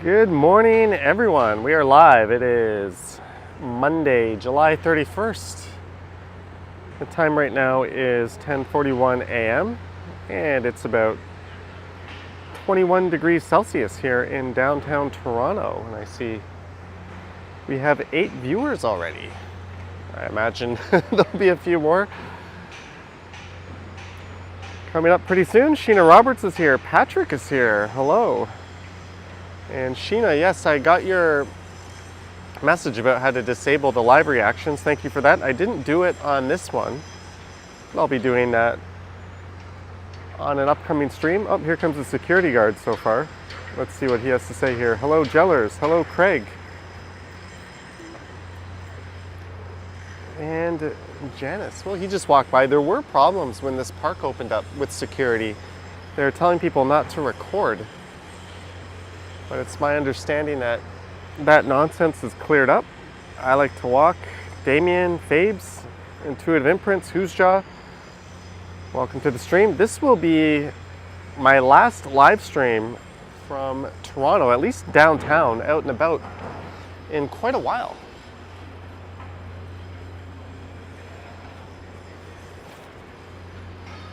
Good morning, everyone. We are live. It is Monday, July 31st. The time right now is 10:41 a.m. and it's about 21 degrees Celsius here in downtown Toronto. And I see we have 8 viewers already. I imagine there'll be a few more coming up pretty soon. Sheena Roberts is here. Patrick is here. Hello. And Sheena, yes, I got your message about how to disable the live reactions. Thank you for that. I didn't do it on this one, but I'll be doing that on an upcoming stream. Oh, here comes the security guard so far. Let's see what he has to say here. Hello, Jellers. Hello, Craig. And Janice. Well, he just walked by. There were problems when this park opened up with security. They were telling people not to record. But it's my understanding that that nonsense is cleared up. I like to walk. Damien, Fabes, Intuitive Imprints, Who's Jaw. Welcome to the stream. This will be my last live stream from Toronto, at least downtown, out and about, in quite a while.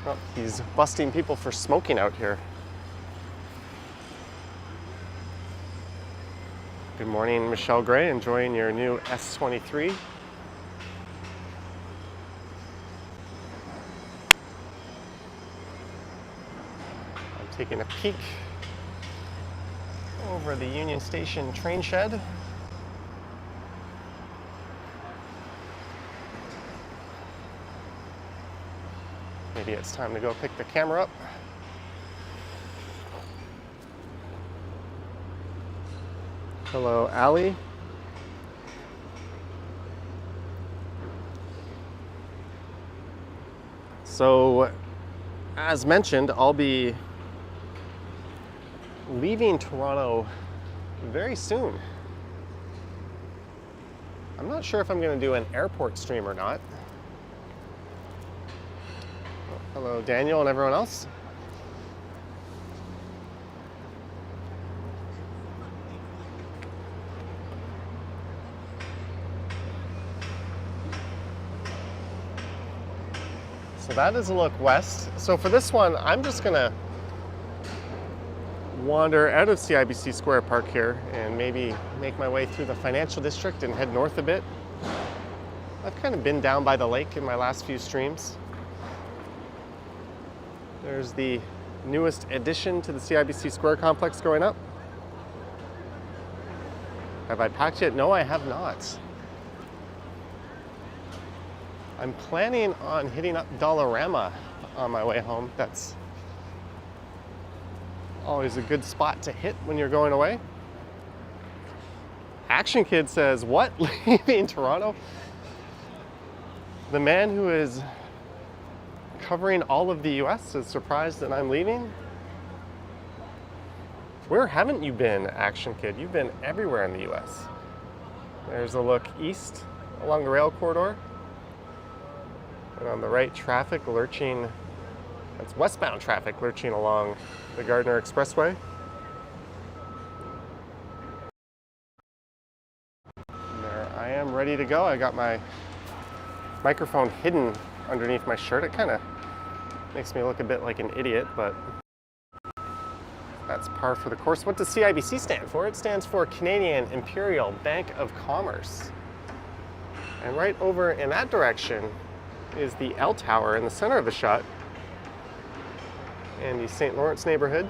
Oh, he's busting people for smoking out here. Good morning, Michelle Gray, enjoying your new S23. I'm taking a peek over the Union Station train shed. Maybe it's time to go pick the camera up. Hello, Allie. So, as mentioned, I'll be leaving Toronto very soon. I'm not sure if I'm going to do an airport stream or not. Hello, Daniel and everyone else. So that is a look west. So for this one, I'm just gonna wander out of CIBC Square Park here and maybe make my way through the financial district and head north a bit. I've kind of been down by the lake in my last few streams. There's the newest addition to the CIBC Square complex going up. Have I packed yet? No, I have not. I'm planning on hitting up Dollarama on my way home. That's always a good spot to hit when you're going away. Action Kid says, what? Leaving Toronto? The man who is covering all of the US is surprised that I'm leaving? Where haven't you been, Action Kid? You've been everywhere in the US. There's a look east along the rail corridor. And on the right, traffic lurching, that's westbound traffic lurching along the Gardner Expressway. And there I am, ready to go. I got my microphone hidden underneath my shirt. It kind of makes me look a bit like an idiot, but that's par for the course. What does CIBC stand for? It stands for Canadian Imperial Bank of Commerce. And right over in that direction is the L Tower in the center of the shot, and the St. Lawrence neighborhood.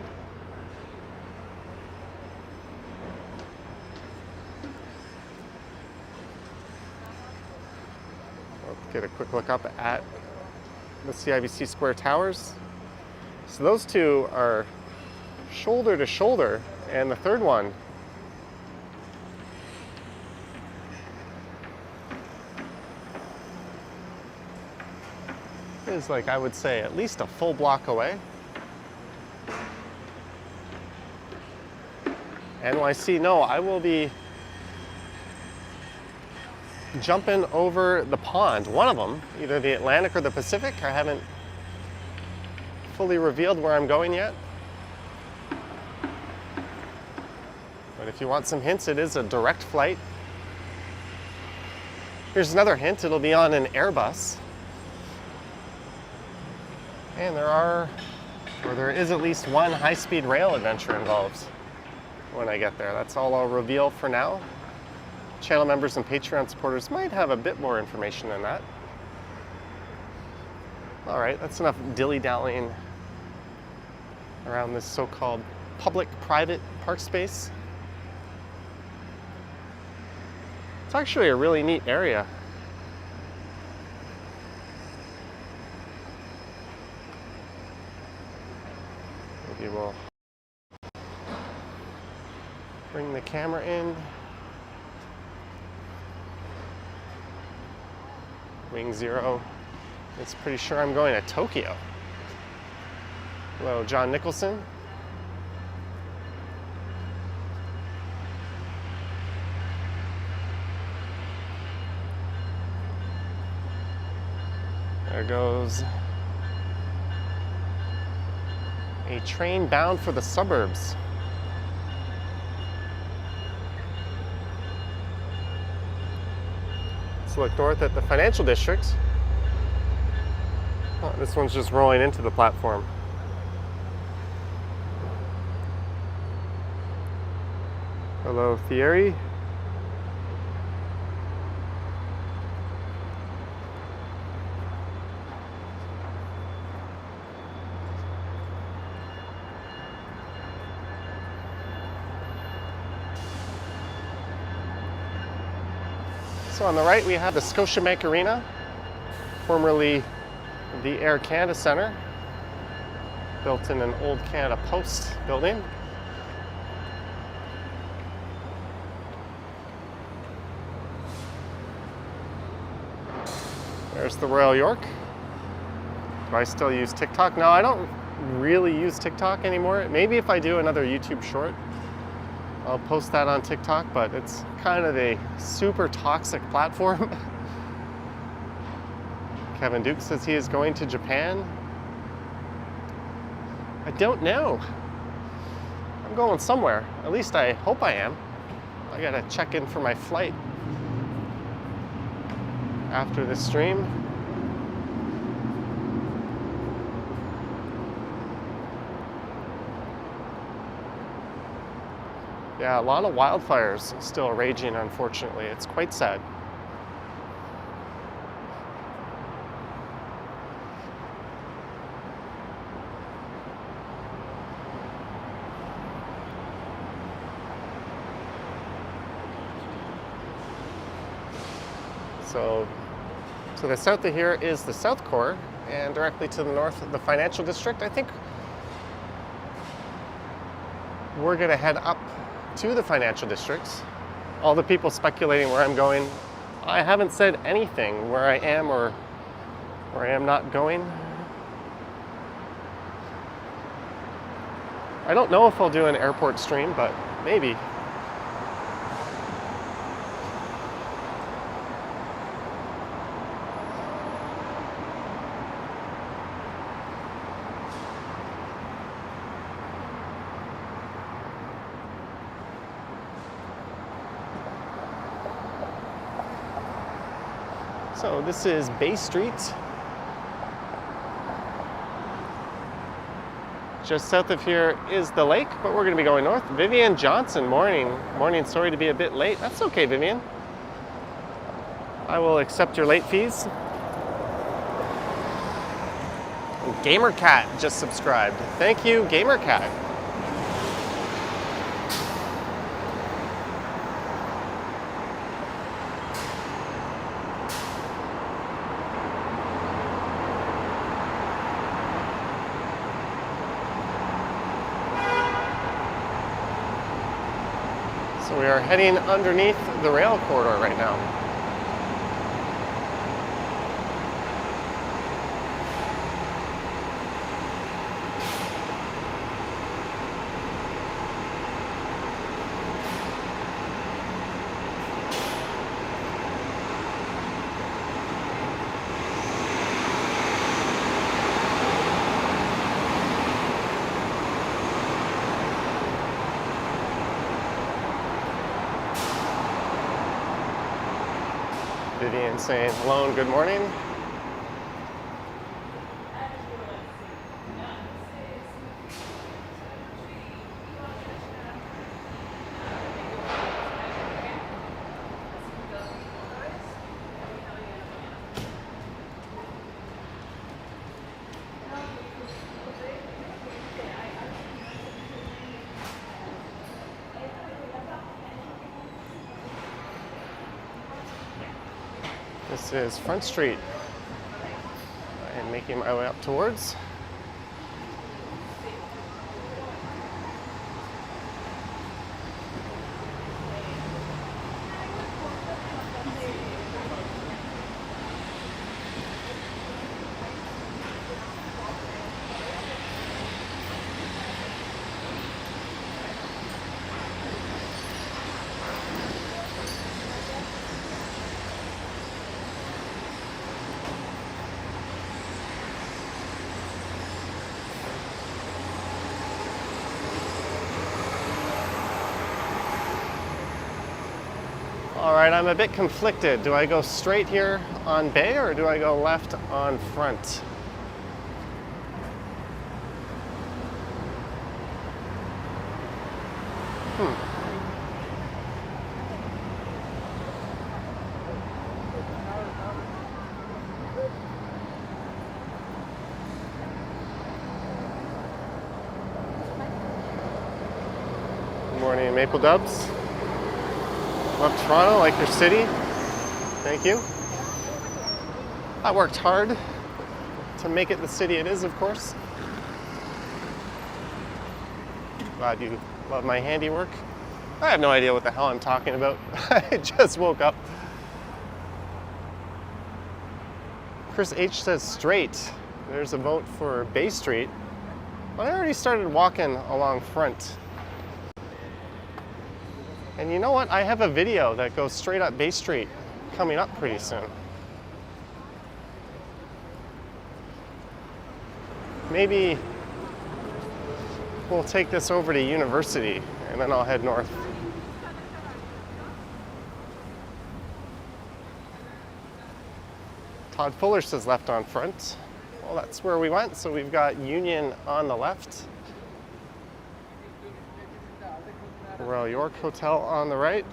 Let's get a quick look up at the CIBC Square Towers. So those two are shoulder to shoulder, and the third one is, like, I would say, at least a full block away. NYC, no, I will be jumping over the pond. One of them, either the Atlantic or the Pacific. I haven't fully revealed where I'm going yet. But if you want some hints, it is a direct flight. Here's another hint, it'll be on an Airbus. And there is at least one high-speed rail adventure involved when I get there. That's all I'll reveal for now. Channel members and Patreon supporters might have a bit more information than that. All right, that's enough dilly-dallying around this so-called public-private park space. It's actually a really neat area. Maybe we'll bring the camera in. Wing 0. It's pretty sure I'm going to Tokyo. Hello, John Nicholson. There goes a train bound for the suburbs. Let's look north at the financial district. Oh, this one's just rolling into the platform. Hello, Thierry. So on the right we have the Scotiabank Arena, formerly the Air Canada Centre, built in an old Canada Post building. There's the Royal York. Do I still use TikTok? No, I don't really use TikTok anymore. Maybe if I do another YouTube short, I'll post that on TikTok, but it's kind of a super toxic platform. Kevin Duke says he is going to Japan. I don't know. I'm going somewhere. At least I hope I am. I gotta check in for my flight after this stream. Yeah, a lot of wildfires still raging, unfortunately. It's quite sad. So to the south of here is the South Core, and directly to the north, the Financial District. I think we're gonna head up to the Financial Districts. All the people speculating where I'm going, I haven't said anything where I am or where I am not going. I don't know if I'll do an airport stream, but maybe. So this is Bay Street. Just south of here is the lake, but we're gonna be going north. Vivian Johnson, morning. Morning, sorry to be a bit late. That's okay, Vivian. I will accept your late fees. GamerCat just subscribed. Thank you, GamerCat. So we are heading underneath the rail corridor right now. Vivian saying hello and good morning. This is Front Street. I am making my way up towards. All right, I'm a bit conflicted. Do I go straight here on Bay or do I go left on Front? Good morning, Maple Dubs. Love Toronto, like your city. Thank you. I worked hard to make it the city it is, of course. Glad you love my handiwork. I have no idea what the hell I'm talking about. I just woke up. Chris H says straight. There's a vote for Bay Street. Well, I already started walking along Front. And you know what? I have a video that goes straight up Bay Street coming up pretty soon. Maybe we'll take this over to University and then I'll head north. Todd Fuller says left on Front. Well, that's where we went. So we've got Union on the left. Royal York Hotel on the right.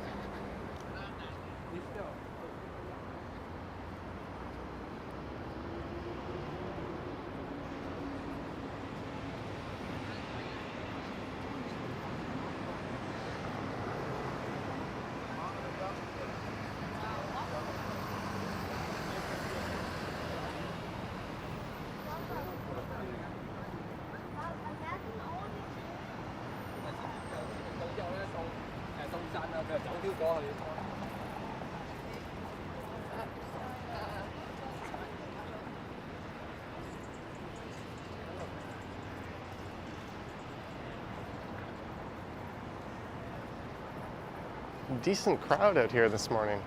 Decent crowd out here this morning.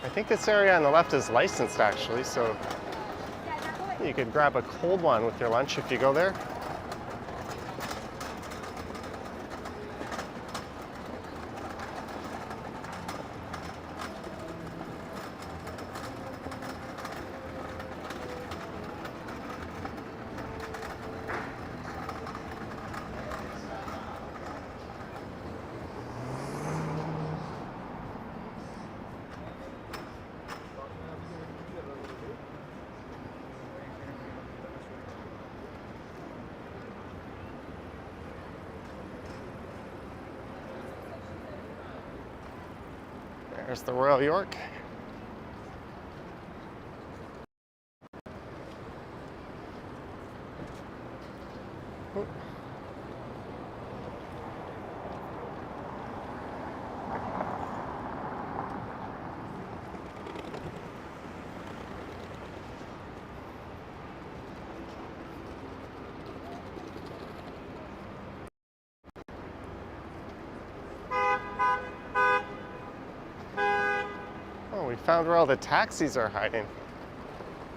I think this area on the left is licensed actually, so you could grab a cold one with your lunch if you go there. There's the Royal York. Found where all the taxis are hiding.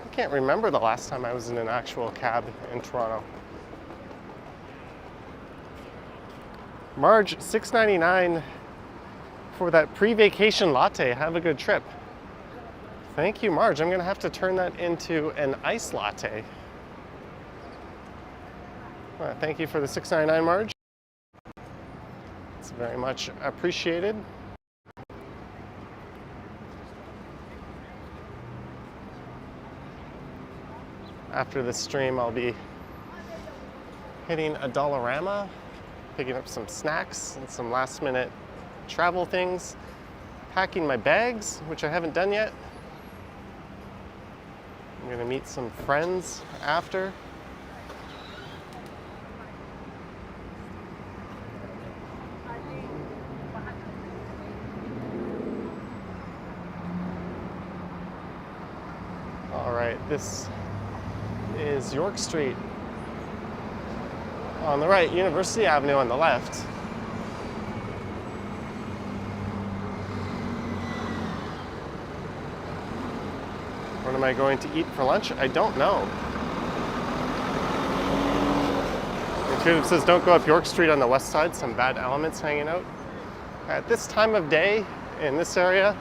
I can't remember the last time I was in an actual cab in Toronto. Marge, $6.99 for that pre-vacation latte. Have a good trip. Thank you, Marge. I'm gonna have to turn that into an iced latte. Thank you for the $6.99, Marge. It's very much appreciated. After this stream, I'll be hitting a Dollarama, picking up some snacks and some last minute travel things, packing my bags, which I haven't done yet. I'm gonna meet some friends after. All right, this is Yonge Street on the right, University Avenue on the left. What am I going to eat for lunch? I don't know. Intuitive says don't go up Yonge Street on the west side, some bad elements hanging out. At this time of day in this area,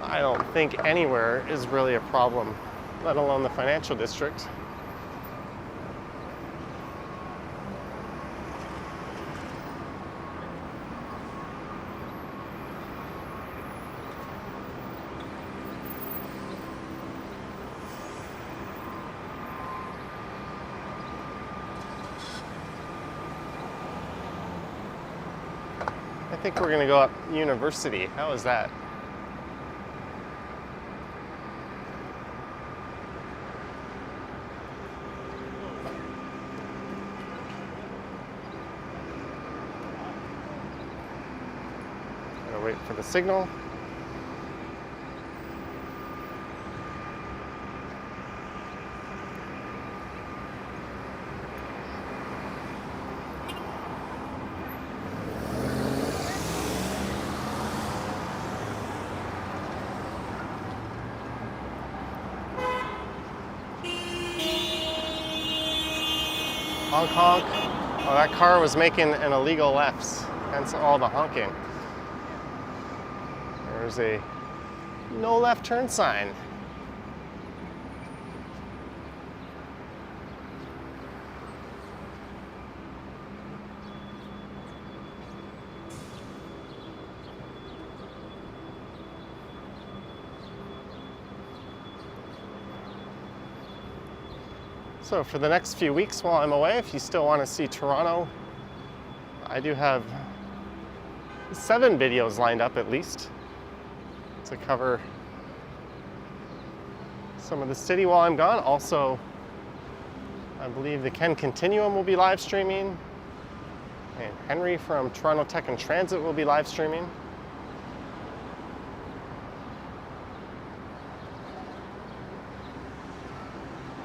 I don't think anywhere is really a problem, let alone the financial district. I think we're going to go up University. How is that? Gotta wait for the signal. Honk honk. Oh, that car was making an illegal left, hence all the honking. There's a no left turn sign. So for the next few weeks while I'm away, if you still want to see Toronto, I do have 7 videos lined up at least to cover some of the city while I'm gone. Also, I believe the Ken Continuum will be live streaming, and Henry from Toronto Tech and Transit will be live streaming.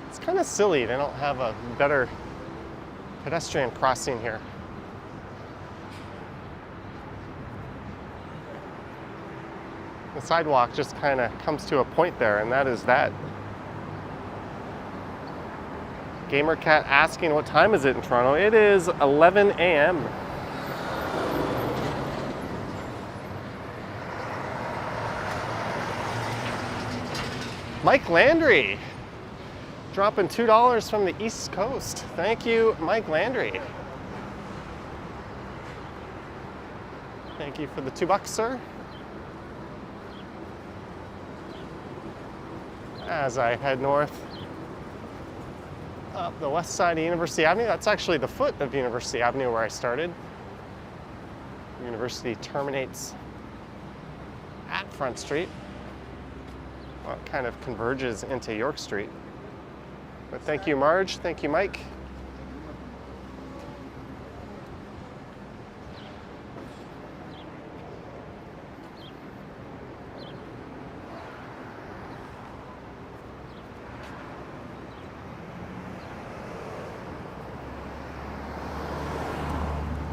It's kind of silly they don't have a better pedestrian crossing here. The sidewalk just kind of comes to a point there, and that is that. GamerCat asking what time is it in Toronto? It is 11 a.m. Mike Landry dropping $2 from the East Coast. Thank you, Mike Landry. Thank you for the $2, sir. As I head north up the west side of University Avenue, that's actually the foot of University Avenue where I started. University terminates at Front Street. Well, it kind of converges into Yonge Street. But thank you, Marge. Thank you, Mike.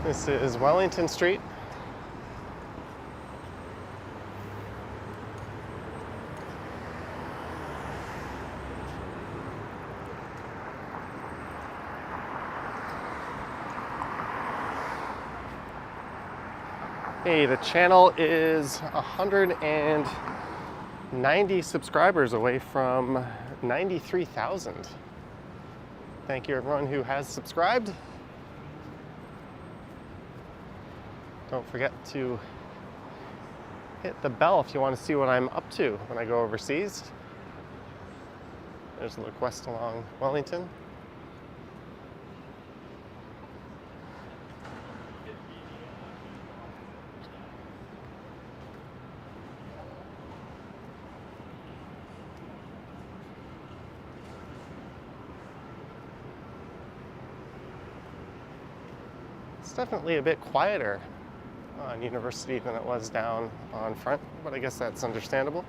This is Wellington Street. Hey, the channel is 190 subscribers away from 93,000. Thank you everyone who has subscribed. Don't forget to hit the bell if you want to see what I'm up to when I go overseas. There's a look west along Wellington. It's definitely a bit quieter on University than it was down on Front, but I guess that's understandable.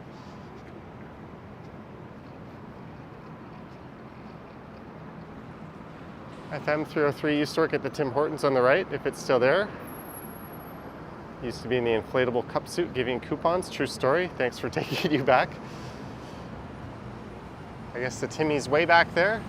FM 303 used to work at the Tim Hortons on the right, if it's still there. Used to be in the inflatable cup suit giving coupons. True story. Thanks for taking you back. I guess the Timmy's way back there.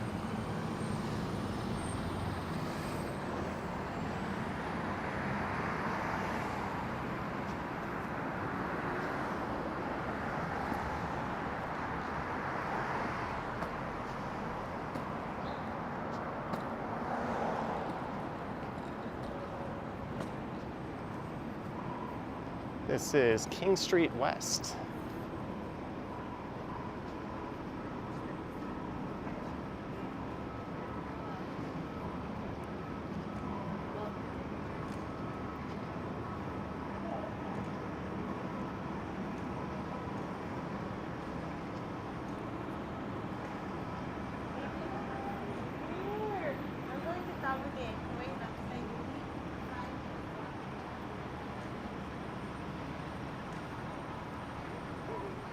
This is King Street West.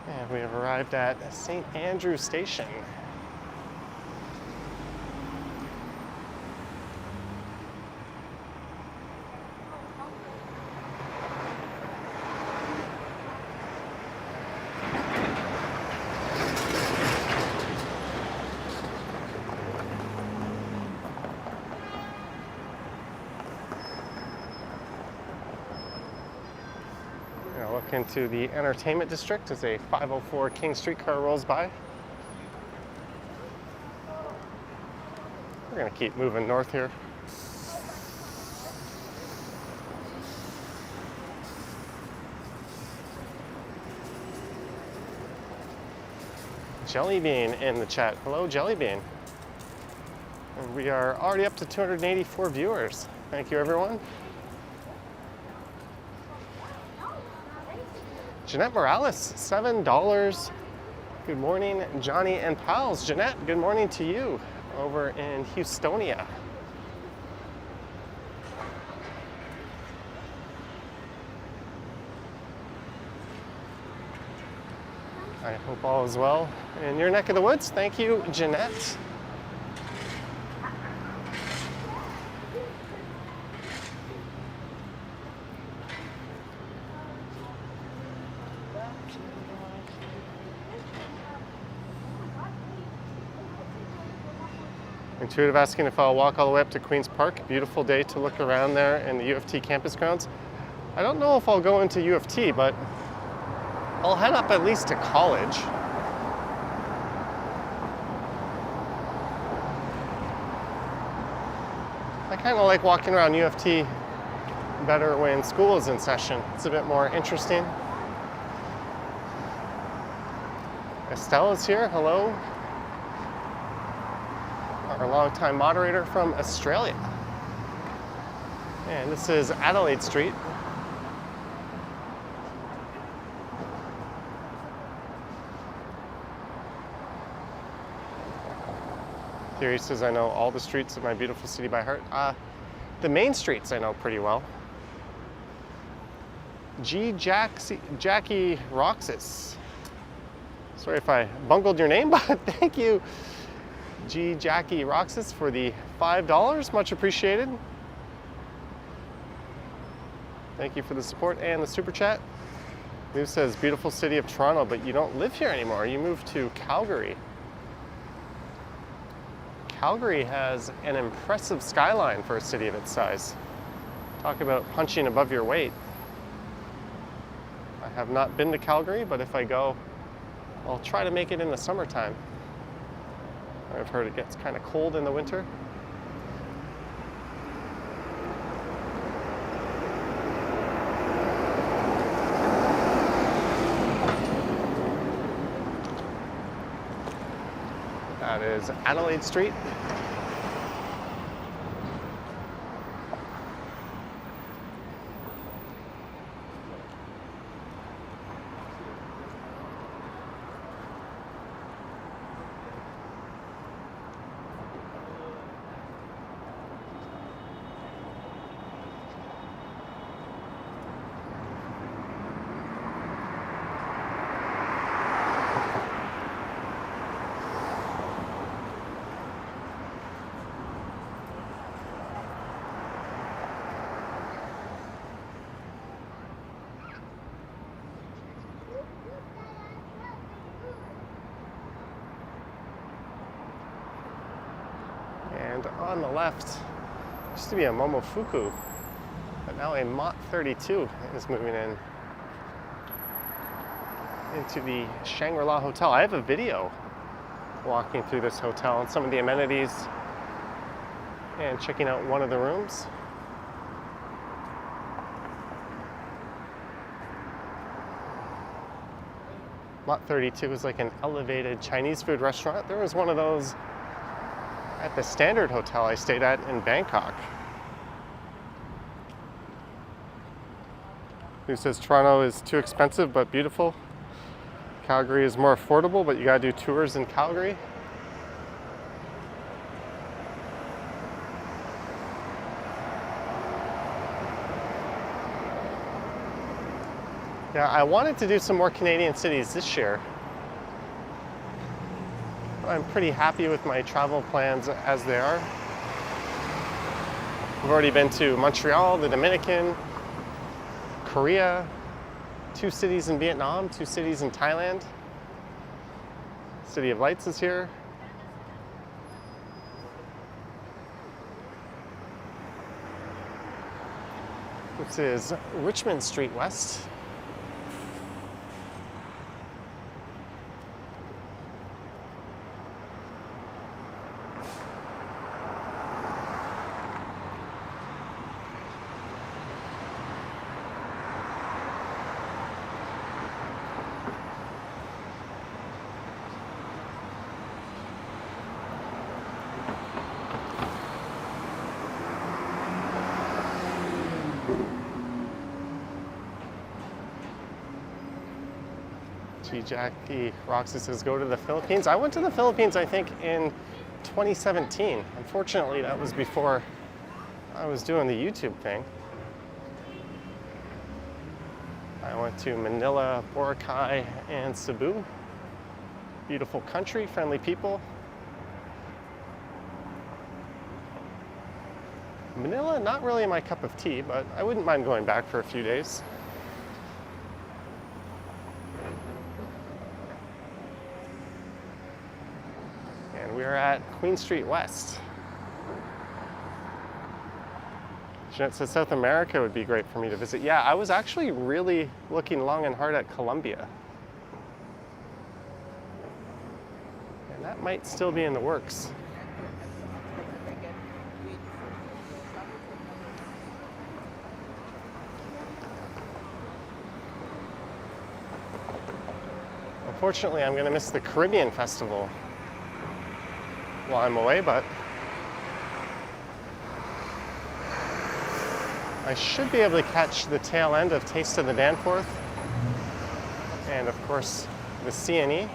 And we have arrived at St Andrew Station. Look into the entertainment district as a 504 King Street car rolls by. We're going to keep moving north here. Jellybean in the chat. Hello, Jellybean. And we are already up to 284 viewers. Thank you, everyone. Jeanette Morales, $7. Good morning, Johnny and pals. Jeanette, good morning to you over in Houstonia. I hope all is well in your neck of the woods. Thank you, Jeanette. Intuitive asking if I'll walk all the way up to Queen's Park. Beautiful day to look around there in the U of T campus grounds. I don't know if I'll go into U of T, but I'll head up at least to college. I kind of like walking around U of T better when school is in session. It's a bit more interesting. Estelle is here. Hello. Our longtime moderator from Australia. And this is Adelaide Street. Theory says I know all the streets of my beautiful city by heart. The main streets I know pretty well. Jackie Roxas. Sorry if I bungled your name, but thank you, Jackie Roxas, for the $5. Much appreciated. Thank you for the support and the super chat. Lou says, beautiful city of Toronto, but you don't live here anymore. You moved to Calgary. Calgary has an impressive skyline for a city of its size. Talk about punching above your weight. have not been to Calgary, but if I go, I'll try to make it in the summertime. I've heard it gets kind of cold in the winter. That is Adelaide Street. And on the left, used to be a Momofuku, but now a Mott 32 is moving in into the Shangri-La Hotel. I have a video walking through this hotel and some of the amenities and checking out one of the rooms. Mott 32 is like an elevated Chinese food restaurant. There was one of those at the Standard Hotel I stayed at in Bangkok. Who says Toronto is too expensive but beautiful? Calgary is more affordable, but you gotta do tours in Calgary. Yeah, I wanted to do some more Canadian cities this year. I'm pretty happy with my travel plans as they are. I've already been to Montreal, the Dominican, Korea, 2 cities in Vietnam, 2 cities in Thailand. City of Lights is here. This is Richmond Street West. Jackie Roxy says, go to the Philippines. I went to the Philippines, I think, in 2017. Unfortunately, that was before I was doing the YouTube thing. I went to Manila, Boracay, and Cebu. Beautiful country, friendly people. Manila, not really my cup of tea, but I wouldn't mind going back for a few days. We're at Queen Street West. Jeanette says South America would be great for me to visit. Yeah, I was actually really looking long and hard at Colombia. And that might still be in the works. Unfortunately, I'm going to miss the Caribbean Festival while I'm away, but I should be able to catch the tail end of Taste of the Danforth and of course the CNE.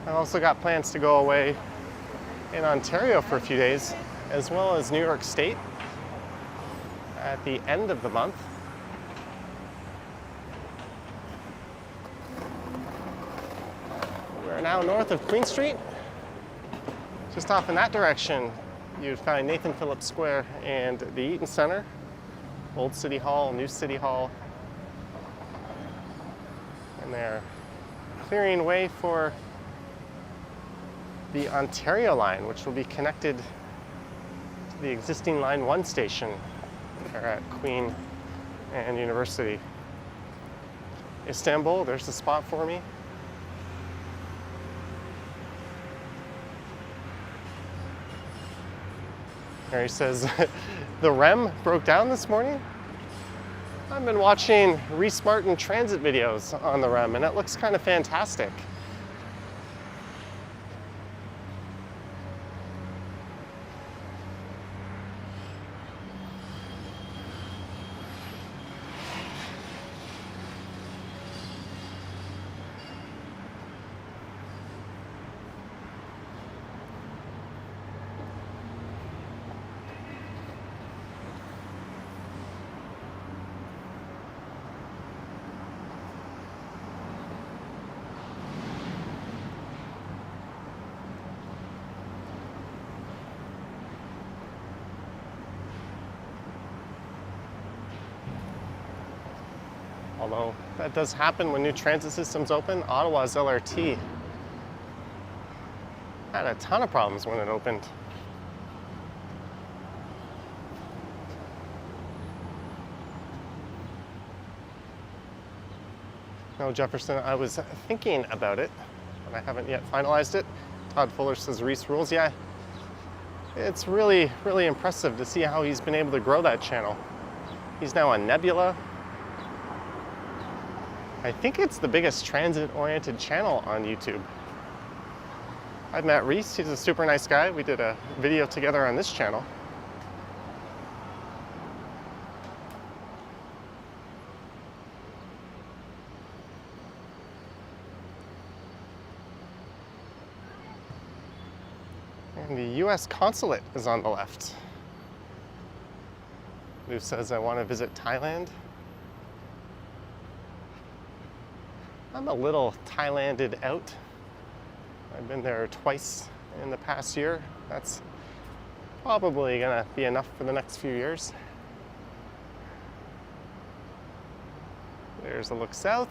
I've also got plans to go away in Ontario for a few days, as well as New York State at the end of the month. Now north of Queen Street. Just off in that direction, you'd find Nathan Phillips Square and the Eaton Center, Old City Hall, New City Hall. And they're clearing way for the Ontario line, which will be connected to the existing Line 1 station there at Queen and University. Istanbul, there's the spot for me. There he says, the REM broke down this morning. I've been watching Reese Martin transit videos on the REM and it looks kind of fantastic. Although that does happen when new transit systems open. Ottawa's LRT had a ton of problems when it opened. No, Jefferson, I was thinking about it, but I haven't yet finalized it. Todd Fuller says Reese rules. Yeah, it's really, really impressive to see how he's been able to grow that channel. He's now on Nebula. I think it's the biggest transit-oriented channel on YouTube. I've met Reese, he's a super nice guy. We did a video together on this channel. And the US consulate is on the left. Lou says, I want to visit Thailand. I'm a little Thailanded out. I've been there twice in the past year. That's probably gonna be enough for the next few years. There's a look south.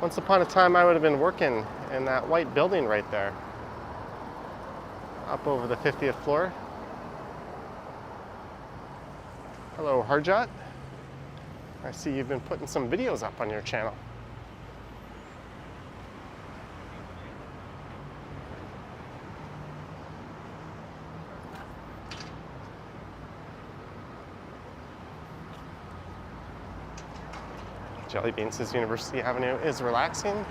Once upon a time, I would have been working in that white building right there, up over the 50th floor. Hello, Harjot. I see you've been putting some videos up on your channel. Jelly Bean says University Avenue is relaxing.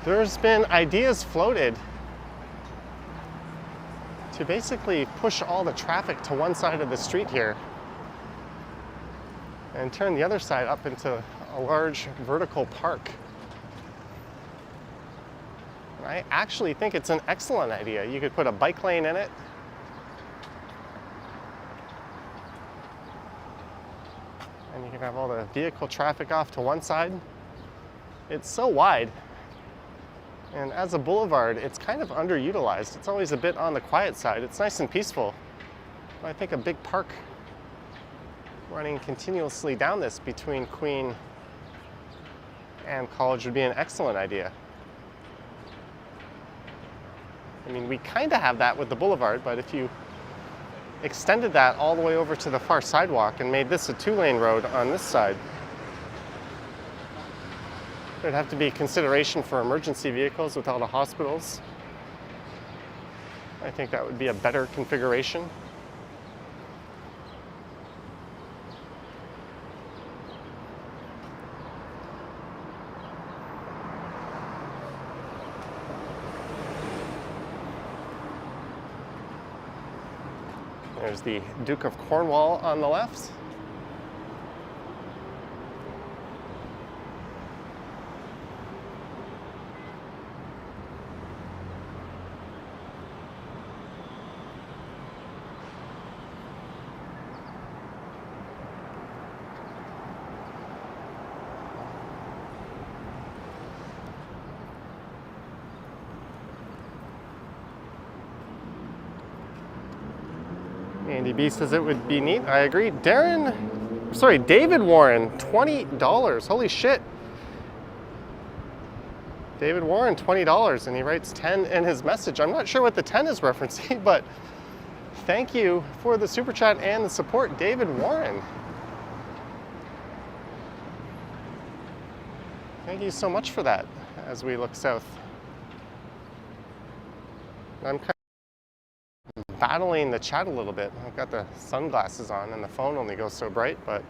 There's been ideas floated to basically push all the traffic to one side of the street here and turn the other side up into a large vertical park. And I actually think it's an excellent idea. You could put a bike lane in it. And you can have all the vehicle traffic off to one side. It's so wide. And as a boulevard, it's kind of underutilized. It's always a bit on the quiet side. It's nice and peaceful. But I think a big park running continuously down this between Queen and College would be an excellent idea. I mean, we kind of have that with the boulevard, but if you extended that all the way over to the far sidewalk and made this a two-lane road on this side, there'd have to be consideration for emergency vehicles with all the hospitals. I think that would be a better configuration. There's the Duke of Cornwall on the left. Andy B says it would be neat. I agree. David Warren, $20. Holy shit. David Warren, $20, and he writes 10 in his message. I'm not sure what the 10 is referencing, but Thank you for the super chat and the support, David Warren. Thank you so much for that as we look south. I'm kind of battling the chat a little bit. I've got the sunglasses on and the phone only goes so bright, but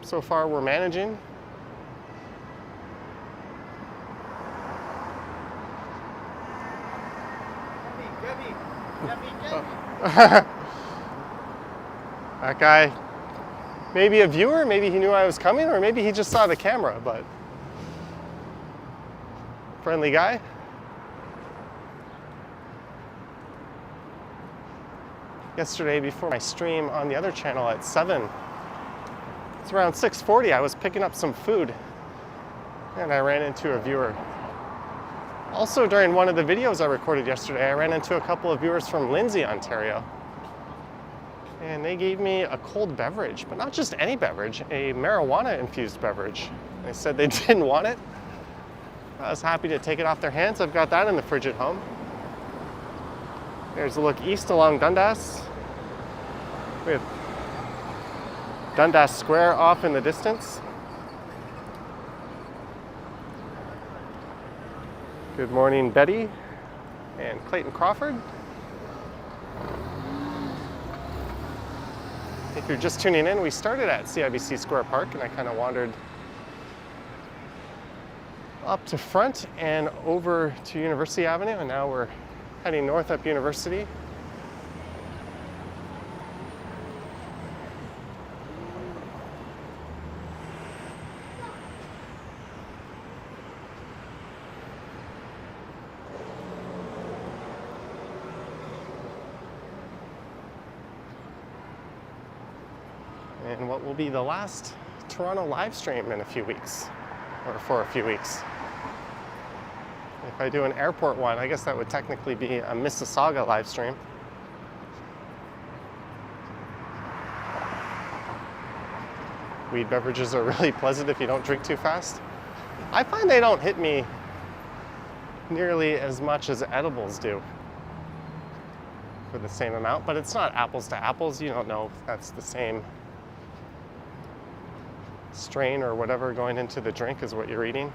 so far we're managing. That guy, maybe a viewer, maybe he knew I was coming, or maybe he just saw the camera, but friendly guy. Yesterday before my stream on the other channel at 7, it's around 6:40, I was picking up some food and I ran into a viewer. Also during one of the videos I recorded yesterday, I ran into a couple of viewers from Lindsay, Ontario. And they gave me a cold beverage, but not just any beverage, a marijuana-infused beverage. They said they didn't want it. I was happy to take it off their hands. I've got that in the fridge at home. There's a look east along Dundas, with Dundas Square off in the distance. Good morning, Betty and Clayton Crawford. If you're just tuning in, we started at CIBC Square Park and I kind of wandered up to front and over to University Avenue, and now we're heading north up University. And what will be the last Toronto live stream in a few weeks, or for a few weeks. If I do an airport one, I guess that would technically be a Mississauga live stream. Weed beverages are really pleasant if you don't drink too fast. I find they don't hit me nearly as much as edibles do for the same amount, but it's not apples to apples. You don't know if that's the same strain or whatever going into the drink is what you're eating.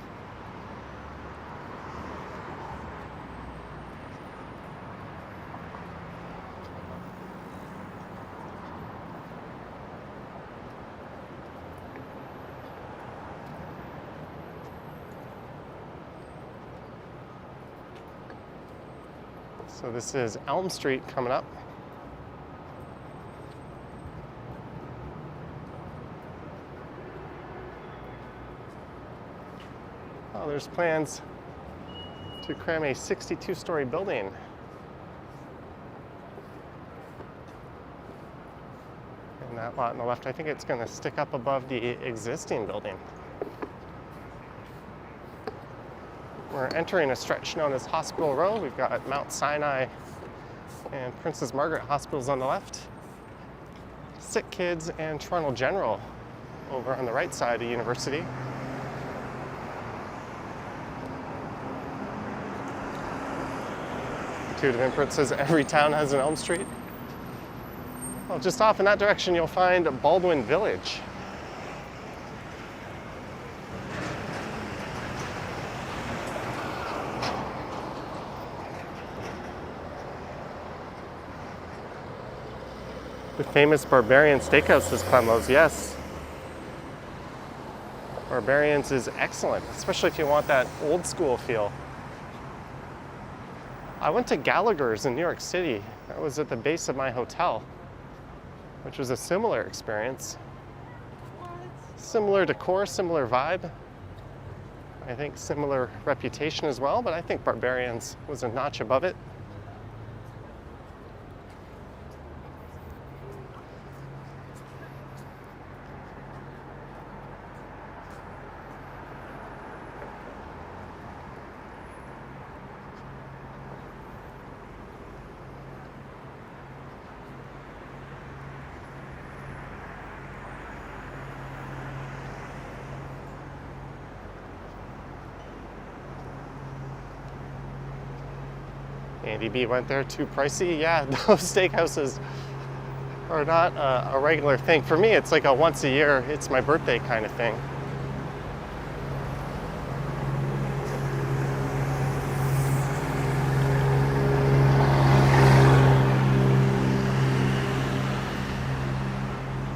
So this is Elm Street coming up. Oh, there's plans to cram a 62-story building. In that lot on the left, I think it's going to stick up above the existing building. We're entering a stretch known as Hospital Row. We've got Mount Sinai and Princess Margaret hospitals on the left, Sick Kids and Toronto General over on the right side of University. Institute of Inference says every town has an Elm Street. Well, just off in that direction, you'll find Baldwin Village. The famous Barbarian Steakhouse is Clemlo's, yes. Barbarian's is excellent, especially if you want that old school feel. I went to Gallagher's in New York City. That was at the base of my hotel, which was a similar experience. What? Similar decor, similar vibe. I think similar reputation as well, but I think Barbarian's was a notch above it. Andy B went there, too pricey. Yeah, those steakhouses are not a regular thing. For me, it's like a once a year, it's my birthday kind of thing.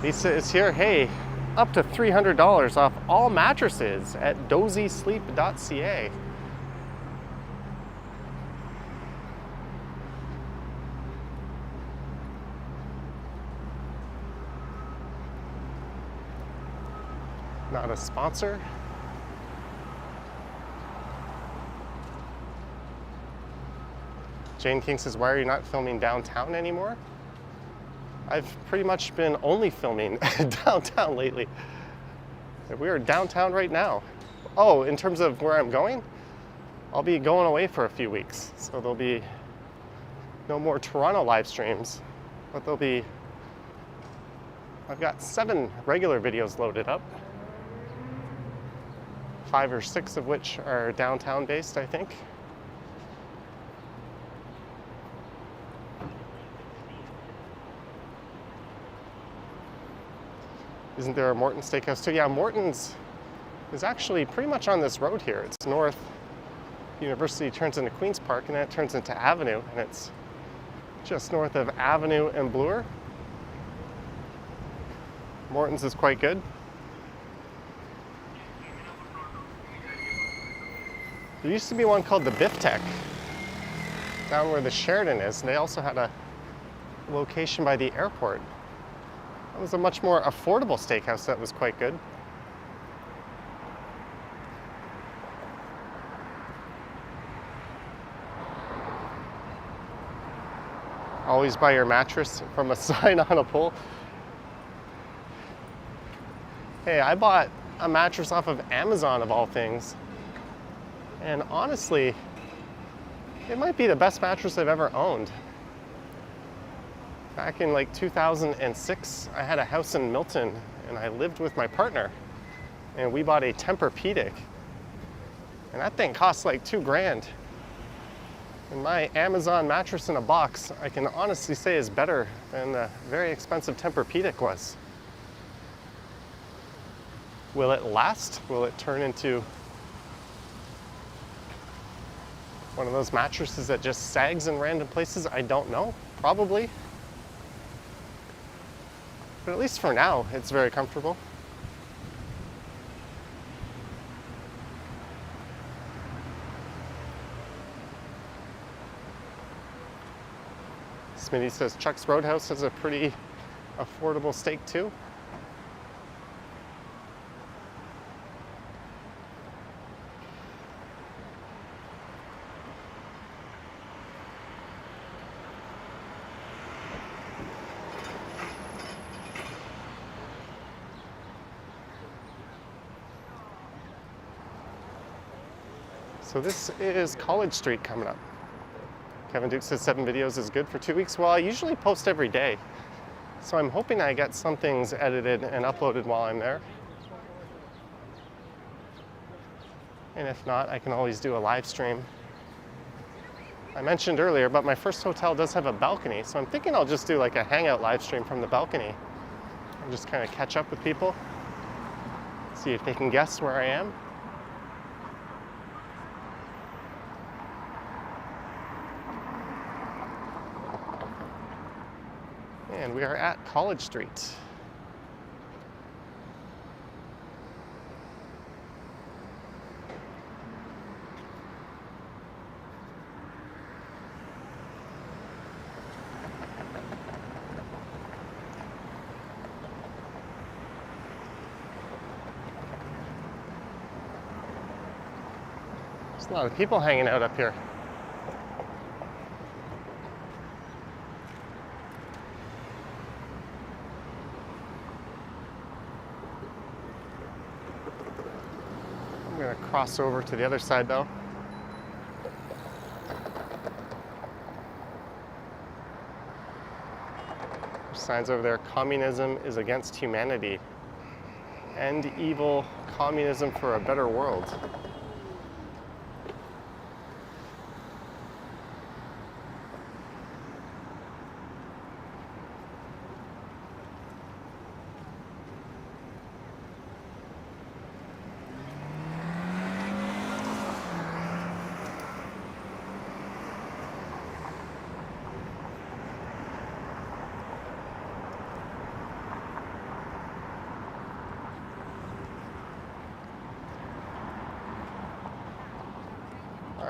Lisa is here. Hey, up to $300 off all mattresses at dozysleep.ca. Not a sponsor. Jane King says, why are you not filming downtown anymore? I've pretty much been only filming downtown lately. We are downtown right now. Oh, in terms of where I'm going, I'll be going away for a few weeks. So there'll be no more Toronto live streams, but there'll be, I've got 7 regular videos loaded up. 5 or 6 of which are downtown based, I think. Isn't there a Morton Steakhouse too? Yeah, Morton's is actually pretty much on this road here. It's north. University turns into Queen's Park, and then it turns into Avenue, and it's just north of Avenue and Bloor. Morton's is quite good. There used to be one called the Biff Tech down where the Sheridan is, and they also had a location by the airport. That was a much more affordable steakhouse that was quite good. Always buy your mattress from a sign on a pole. Hey, I bought a mattress off of Amazon of all things. And honestly, it might be the best mattress I've ever owned. Back in like 2006, I had a house in Milton and I lived with my partner and we bought a Tempur-Pedic. And that thing cost like $2,000. And my Amazon mattress in a box, I can honestly say is better than the very expensive Tempur-Pedic was. Will it last? Will it turn into one of those mattresses that just sags in random places? I don't know, probably. But at least for now, it's very comfortable. Smitty says Chuck's Roadhouse has a pretty affordable steak too. So this is College Street coming up. Kevin Duke says 7 videos is good for 2 weeks. Well, I usually post every day. So I'm hoping I get some things edited and uploaded while I'm there. And if not, I can always do a live stream. I mentioned earlier, but my first hotel does have a balcony. So I'm thinking I'll just do like a hangout live stream from the balcony. And just kind of catch up with people. See if they can guess where I am. And we are at College Street. There's a lot of people hanging out up here. I'm going to cross over to the other side though. There's signs over there, communism is against humanity. End evil, communism for a better world.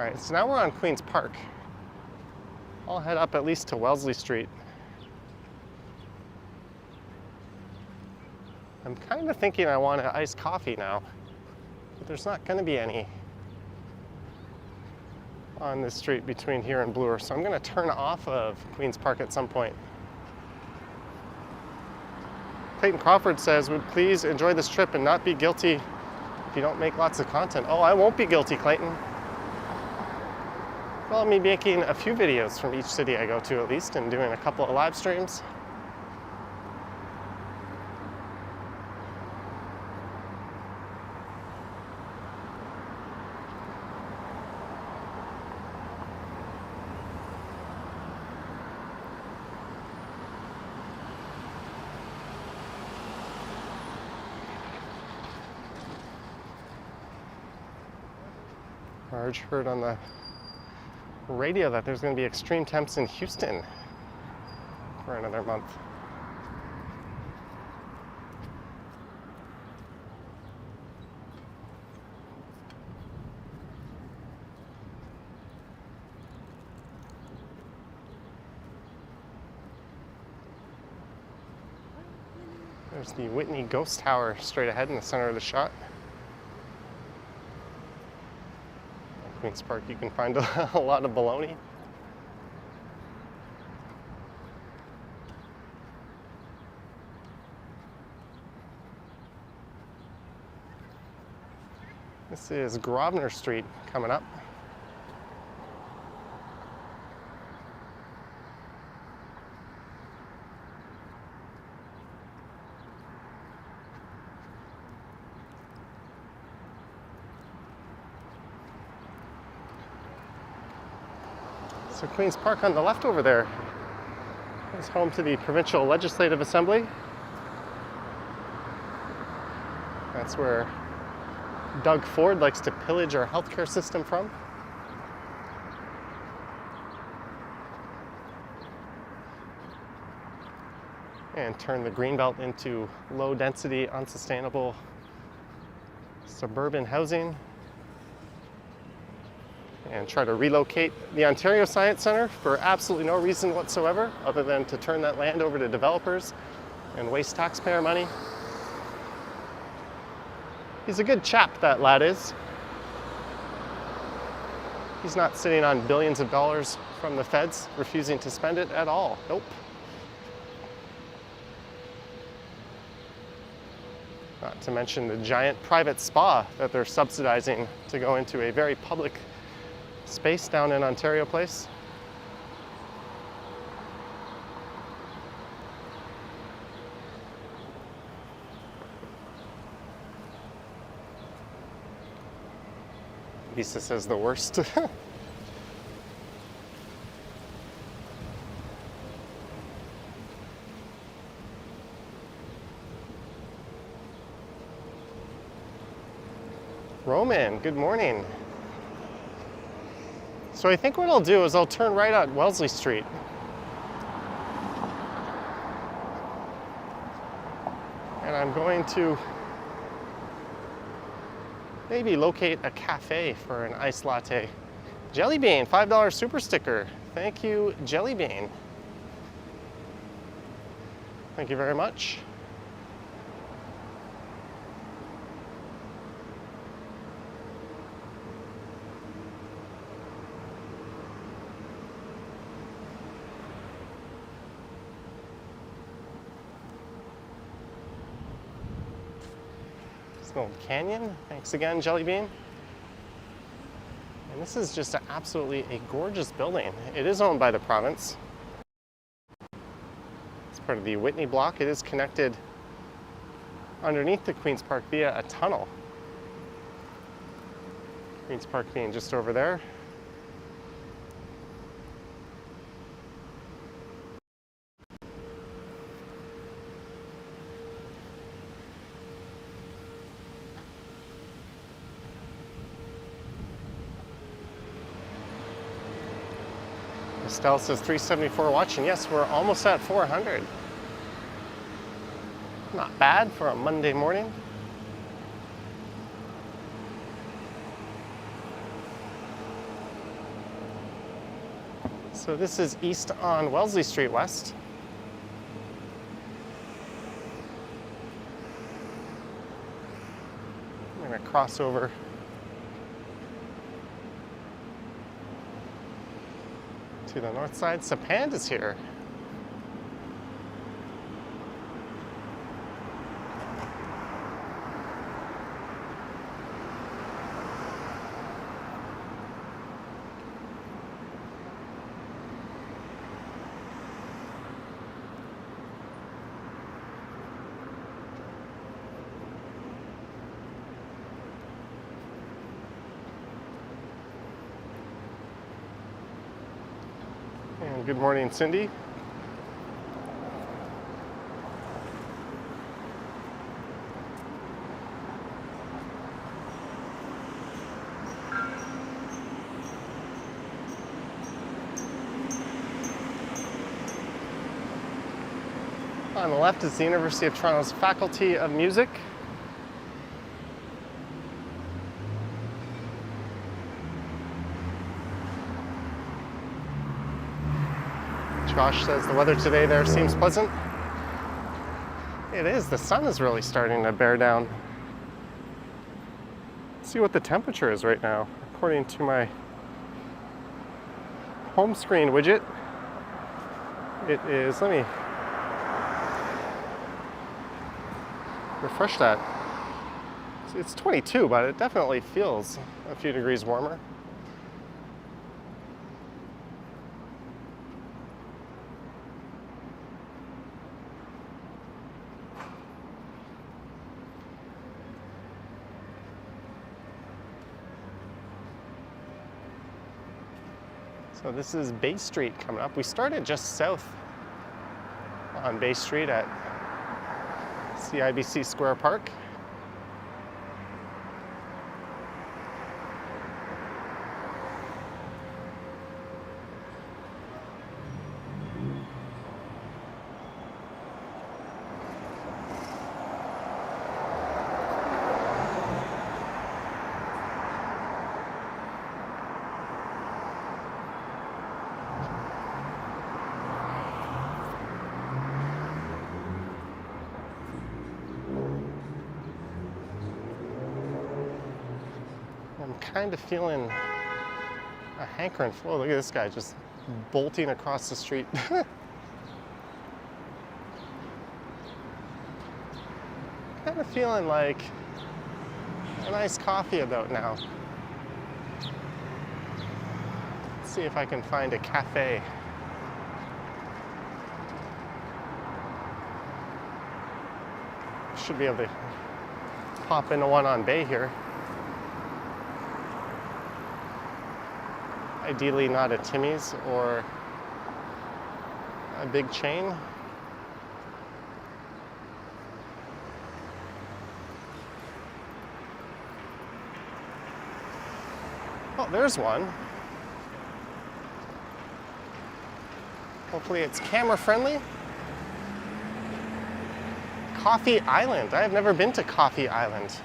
Alright, so now we're on Queen's Park. I'll head up at least to Wellesley Street. I'm kind of thinking I want an iced coffee now, but there's not going to be any on this street between here and Bloor, so I'm going to turn off of Queen's Park at some point. Clayton Crawford says, would please enjoy this trip and not be guilty if you don't make lots of content. Oh, I won't be guilty, Clayton. Well, I'll be making a few videos from each city I go to at least, and doing a couple of live streams. Marge heard on the radio that there's going to be extreme temps in Houston for another month. There's the Whitney Ghost Tower straight ahead in the center of the shot. Queen's Park, you can find a lot of baloney. This is Grosvenor Street coming up. So Queen's Park on the left over there is home to the Provincial Legislative Assembly. That's where Doug Ford likes to pillage our healthcare system from. And turn the Greenbelt into low-density, unsustainable suburban housing. And try to relocate the Ontario Science Centre for absolutely no reason whatsoever, other than to turn that land over to developers and waste taxpayer money. He's a good chap, that lad is. He's not sitting on billions of dollars from the feds, refusing to spend it at all. Nope. Not to mention the giant private spa that they're subsidizing to go into a very public space down in Ontario Place. Lisa says the worst. Roman, good morning. So I think what I'll do is I'll turn right on Wellesley Street. And I'm going to maybe locate a cafe for an iced latte. Jellybean, $5 super sticker. Thank you, Jellybean. Thank you very much. Old Canyon. Thanks again, Jellybean. And this is just absolutely a gorgeous building. It is owned by the province. It's part of the Whitney block. It is connected underneath the Queen's Park via a tunnel. Queen's Park being just over there. Estelle says 374 watching. Yes, we're almost at 400. Not bad for a Monday morning. So this is east on Wellesley Street West. I'm going to cross over to the north side. Sapand is here. And good morning, Cindy. On the left is the University of Toronto's Faculty of Music. Josh says the weather today there seems pleasant. It is. The sun is really starting to bear down. Let's see what the temperature is right now. According to my home screen widget, it is, let me refresh that. It's 22, but it definitely feels a few degrees warmer. So this is Bay Street coming up. We started just south on Bay Street at CIBC Square Park. I'm kind of feeling a hankering. Oh, look at this guy just bolting across the street. Kind of feeling like a nice coffee about now. Let's see if I can find a cafe. Should be able to pop into one on Bay here. Ideally not a Timmy's or a big chain. Oh, there's one. Hopefully it's camera friendly. Coffee Island. I have never been to Coffee Island.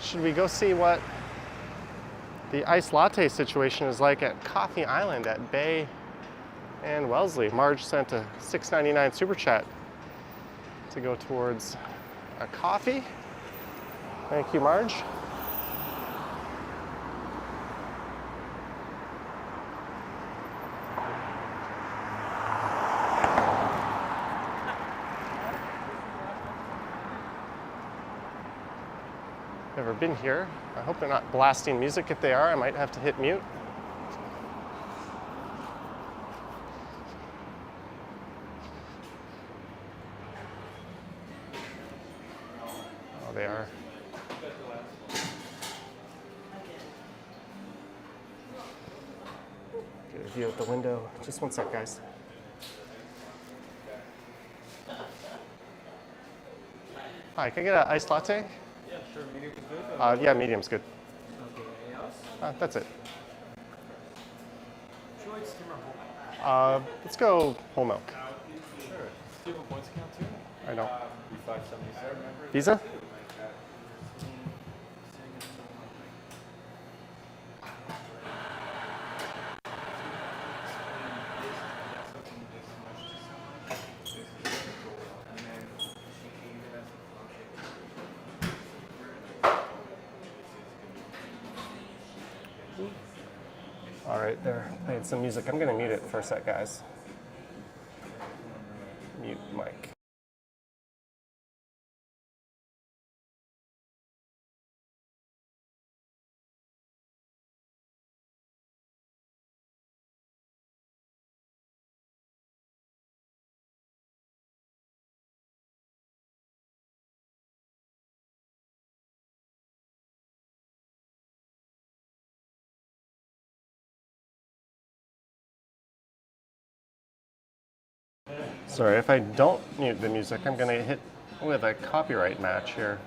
Should we go see what the iced latte situation is like at Coffee Island at Bay and Wellesley? Marge sent a $6.99 super chat to go towards a coffee. Thank you, Marge. Never been here. I hope they're not blasting music. If they are, I might have to hit mute. Oh, they are. Get a view out the window. Just one sec, guys. Hi, can I get an iced latte? Yeah, sure. Medium is good? Yeah, medium's good. Okay, anything else? That's it. Would you like skim or whole milk? Let's go whole milk. Sure. Do you have a points account too? I don't. 577. Visa? All right, they're playing some music. I'm gonna mute it for a sec, guys. Mute mic. Sorry, if I don't mute the music, I'm gonna hit with a copyright match here.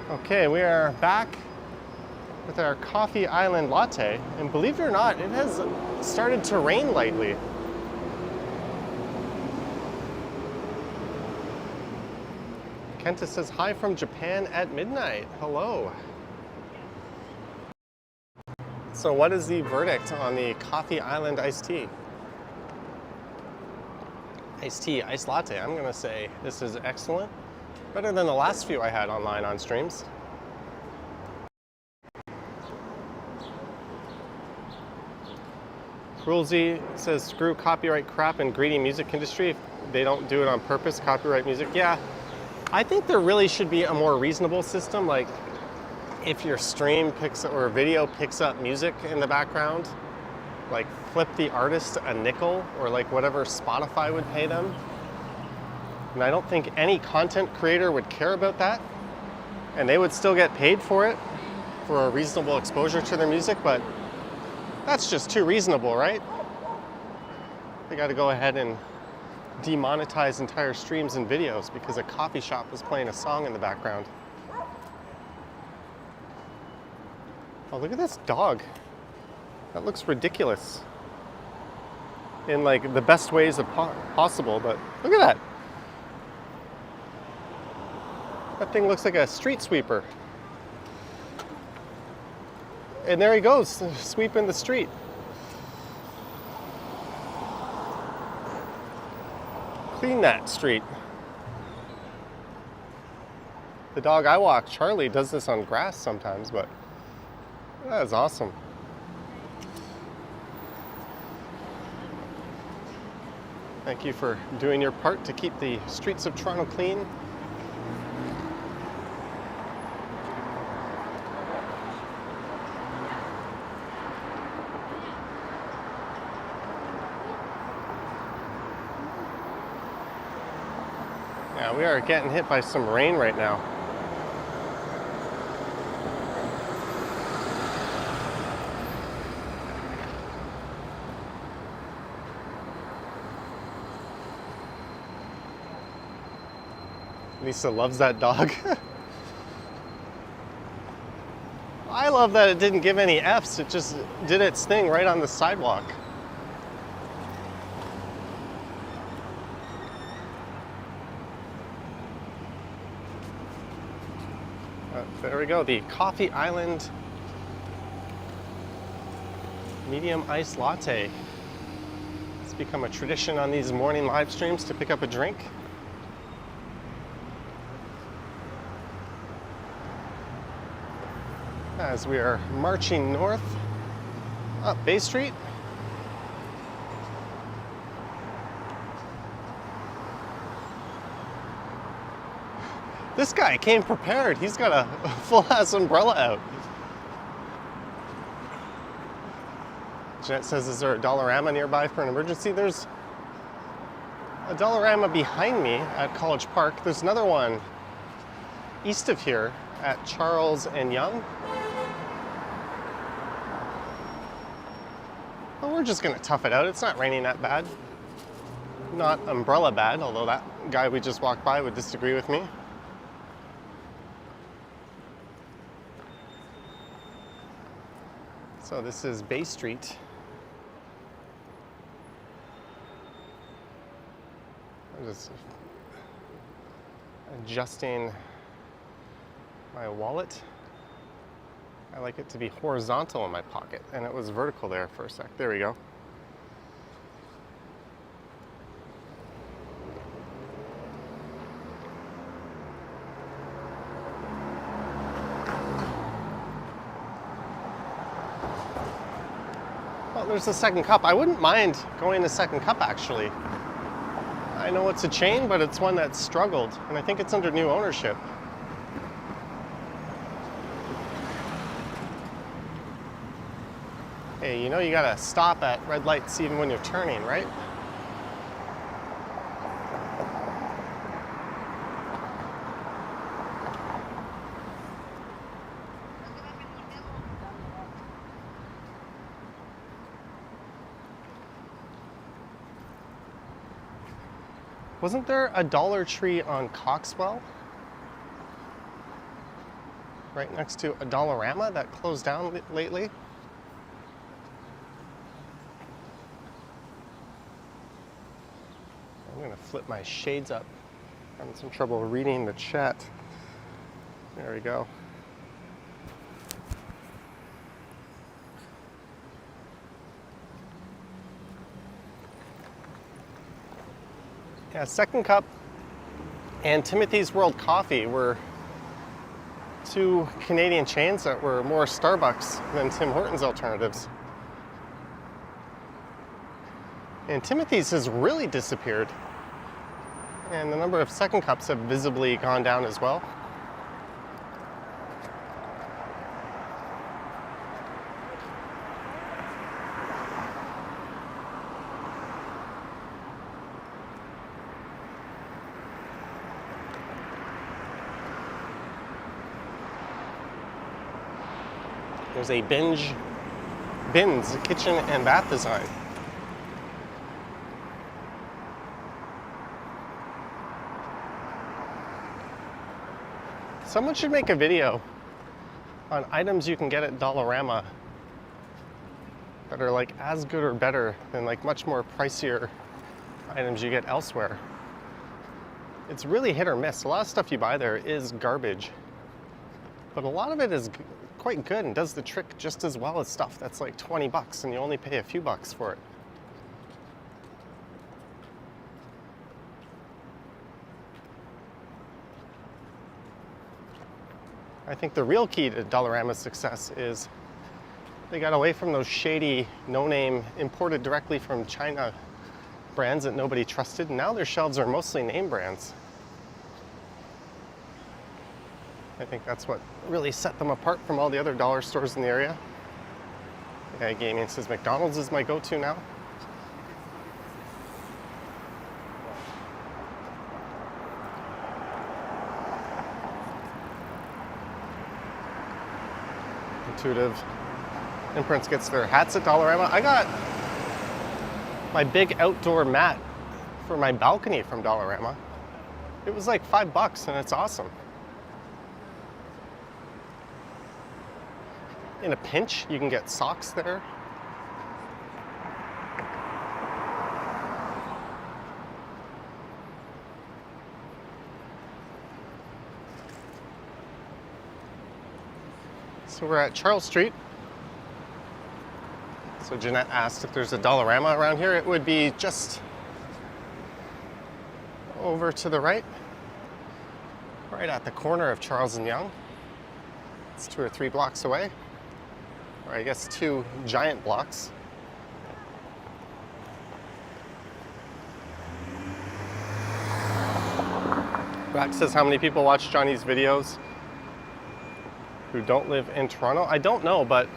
Okay, we are back with our Coffee Island latte, and believe it or not, it has started to rain lightly. Kenta says hi from Japan at midnight. Hello. So what is the verdict on the Coffee Island iced tea? Iced tea, iced latte. I'm gonna say this is excellent. Better than the last few I had online on streams. Rulesy says screw copyright crap and greedy music industry. If they don't do it on purpose, copyright music. Yeah, I think there really should be a more reasonable system. Like if your stream picks or video picks up music in the background, like flip the artist a nickel or like whatever Spotify would pay them. And I don't think any content creator would care about that. And they would still get paid for it, for a reasonable exposure to their music, but that's just too reasonable, right? They got to go ahead and demonetize entire streams and videos because a coffee shop is playing a song in the background. Oh, look at this dog. That looks ridiculous. In like the best ways possible, but look at that. That thing looks like a street sweeper. And there he goes, sweeping the street. Clean that street. The dog I walk, Charlie, does this on grass sometimes, but that is awesome. Thank you for doing your part to keep the streets of Toronto clean. Yeah, we are getting hit by some rain right now. Lisa loves that dog. I love that it didn't give any Fs, it just did its thing right on the sidewalk. There we go, the Coffee Island medium iced latte. It's become a tradition on these morning live streams to pick up a drink. As we are marching north up Bay Street. This guy came prepared. He's got a full-ass umbrella out. Jeanette says, is there a Dollarama nearby for an emergency? There's a Dollarama behind me at College Park. There's another one east of here at Charles and Yonge. Well, we're just gonna tough it out. It's not raining that bad. Not umbrella bad, although that guy we just walked by would disagree with me. So this is Bay Street. I'm just adjusting my wallet. I like it to be horizontal in my pocket, and it was vertical there for a sec. There we go. Well, there's the Second Cup. I wouldn't mind going to Second Cup, actually. I know it's a chain, but it's one that's struggled, and I think it's under new ownership. Hey, you know you gotta stop at red lights even when you're turning, right? Wasn't there a Dollar Tree on Coxwell? Right next to a Dollarama that closed down lately? I'm gonna flip my shades up. I'm having some trouble reading the chat. There we go. Yeah, Second Cup and Timothy's World Coffee were two Canadian chains that were more Starbucks than Tim Hortons alternatives. And Timothy's has really disappeared. And the number of Second Cups have visibly gone down as well. There's a Bins kitchen and bath design. Someone should make a video on items you can get at Dollarama that are like as good or better than like much more pricier items you get elsewhere. It's really hit or miss. A lot of stuff you buy there is garbage, but a lot of it is quite good and does the trick just as well as stuff that's like 20 bucks and you only pay a few bucks for it. I think the real key to Dollarama's success is they got away from those shady, no-name, imported directly from China brands that nobody trusted, and now their shelves are mostly name brands. I think that's what really set them apart from all the other dollar stores in the area. Yeah, Gaming says McDonald's is my go-to now. Intuitive Imprints gets their hats at Dollarama. I got my big outdoor mat for my balcony from Dollarama. It was like $5 and it's awesome. In a pinch, you can get socks there. So we're at Charles Street. So Jeanette asked if there's a Dollarama around here. It would be just over to the right at the corner of Charles and Yonge. It's 2 or 3 blocks away. Or I guess 2 giant blocks. Rack says, how many people watch Johnny's videos who don't live in Toronto? I don't know, but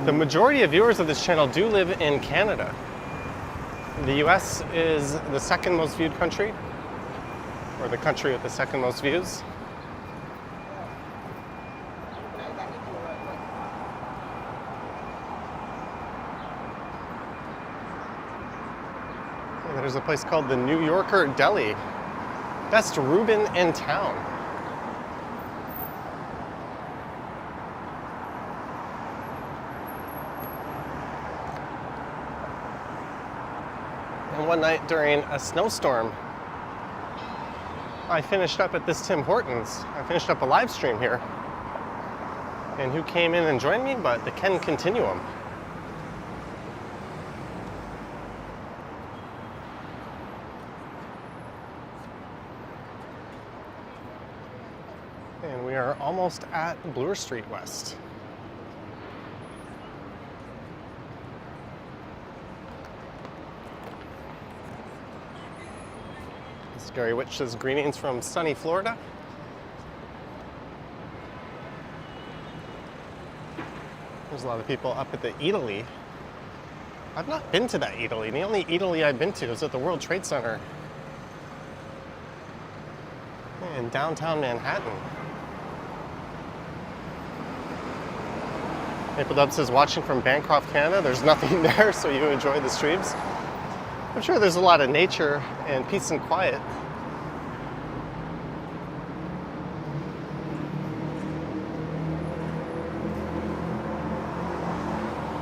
the majority of viewers of this channel do live in Canada. The US is the second most viewed country. or the country with the second most views. And there's a place called the New Yorker Deli. Best Reuben in town. And one night during a snowstorm, I finished up at this Tim Hortons. I finished up a live stream here. And who came in and joined me but the Ken Continuum. And we are almost at Bloor Street West. Gary Witch says greetings from sunny Florida. There's a lot of people up at the Eataly. I've not been to that Eataly. The only Eataly I've been to is at the World Trade Center in downtown Manhattan. Maple Dub says watching from Bancroft, Canada. There's nothing there, so you enjoy the streams. I'm sure there's a lot of nature and peace and quiet.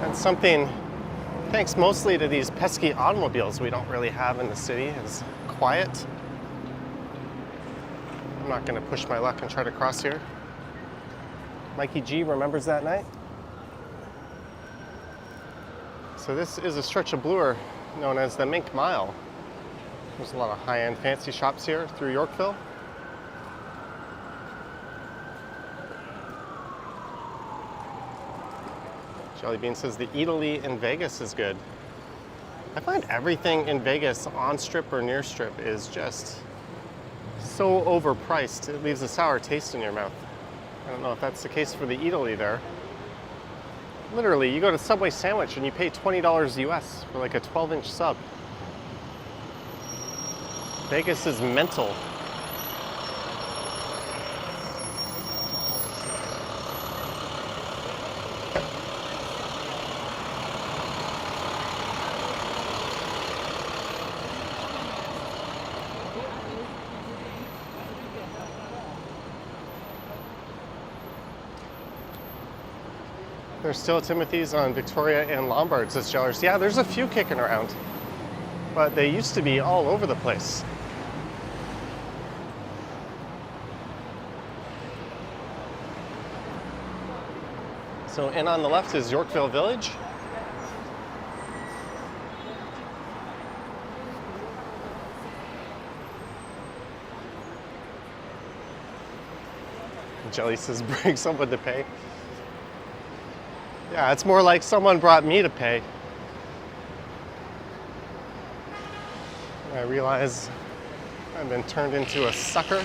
That's something, thanks mostly to these pesky automobiles we don't really have in the city, is quiet. I'm not going to push my luck and try to cross here. Mikey G remembers that night. So this is a stretch of Bloor known as the Mink Mile. There's a lot of high-end fancy shops here through Yorkville. Jelly Bean says the Eataly in Vegas is good. I find everything in Vegas on strip or near strip is just so overpriced. It leaves a sour taste in your mouth. I don't know if that's the case for the Eataly there. Literally, you go to Subway Sandwich and you pay $20 US for like a 12-inch sub. Vegas is mental. There's still Timothy's on Victoria and Lombard, says Jellers. Yeah, there's a few kicking around, but they used to be all over the place. So in on the left is Yorkville Village. Jelly says bring someone to pay. Yeah, it's more like someone brought me to pay. I realize I've been turned into a sucker.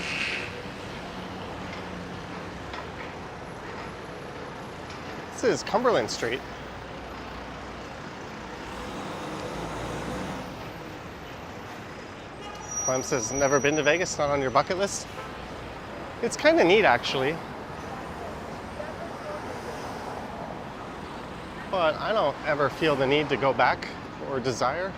This is Cumberland Street. Clem says, never been to Vegas, not on your bucket list? It's kind of neat, actually. But I don't ever feel the need to go back or desire.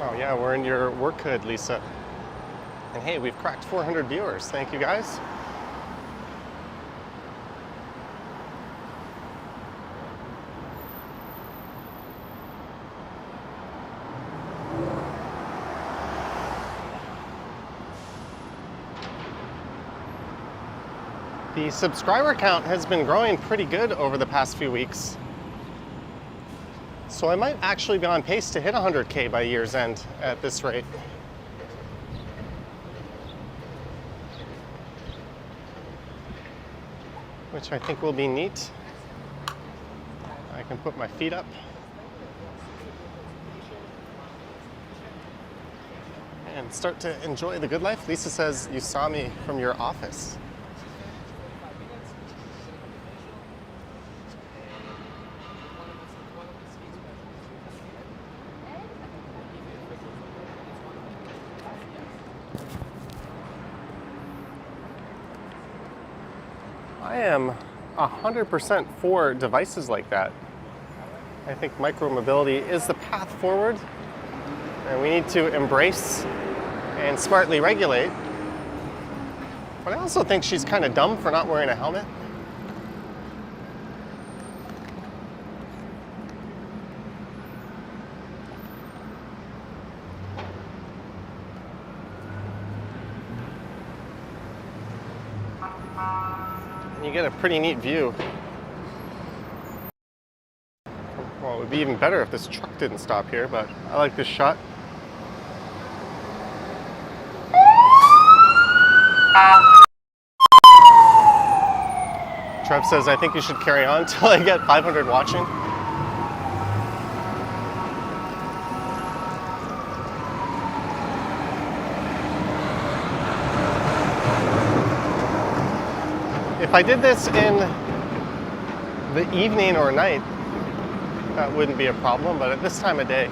Oh yeah, we're in your work hood, Lisa. And hey, we've cracked 400 viewers. Thank you guys. The subscriber count has been growing pretty good over the past few weeks. So I might actually be on pace to hit 100K by year's end at this rate. Which I think will be neat. I can put my feet up. And start to enjoy the good life. Lisa says you saw me from your office. I am 100% for devices like that. I think micromobility is the path forward, and we need to embrace and smartly regulate. But I also think she's kind of dumb for not wearing a helmet. And you get a pretty neat view. Well, it would be even better if this truck didn't stop here, but I like this shot. Trev says, I think you should carry on till I get 500 watching. If I did this in the evening or night, that wouldn't be a problem, but at this time of day,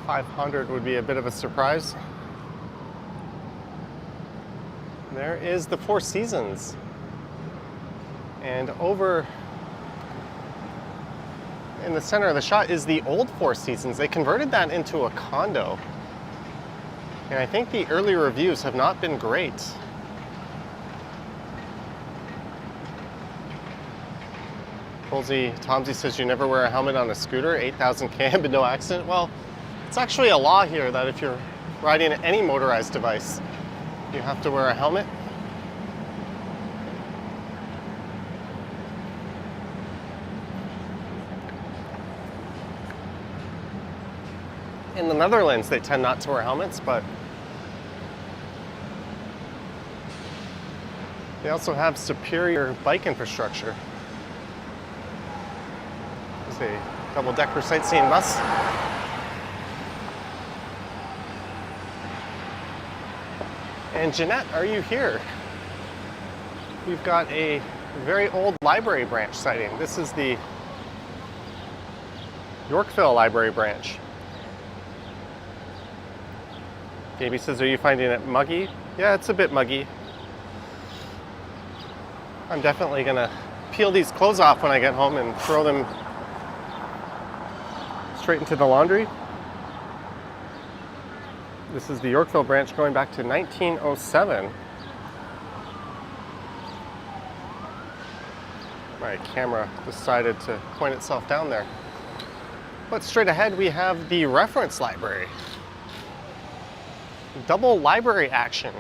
$500 would be a bit of a surprise. There is the Four Seasons. And over in the center of the shot is the old Four Seasons. They converted that into a condo. And I think the early reviews have not been great. Tomsy says you never wear a helmet on a scooter, 8,000 km but no accident. Well, it's actually a law here that if you're riding any motorized device, you have to wear a helmet. In the Netherlands, they tend not to wear helmets, but they also have superior bike infrastructure. There's a double-decker sightseeing bus. And Jeanette, are you here? We've got a very old library branch sighting. This is the Yorkville library branch. Gaby says, are you finding it muggy? Yeah, it's a bit muggy. I'm definitely gonna peel these clothes off when I get home and throw them straight into the laundry. This is the Yorkville branch going back to 1907. My camera decided to point itself down there. But straight ahead we have the reference library. Double library action.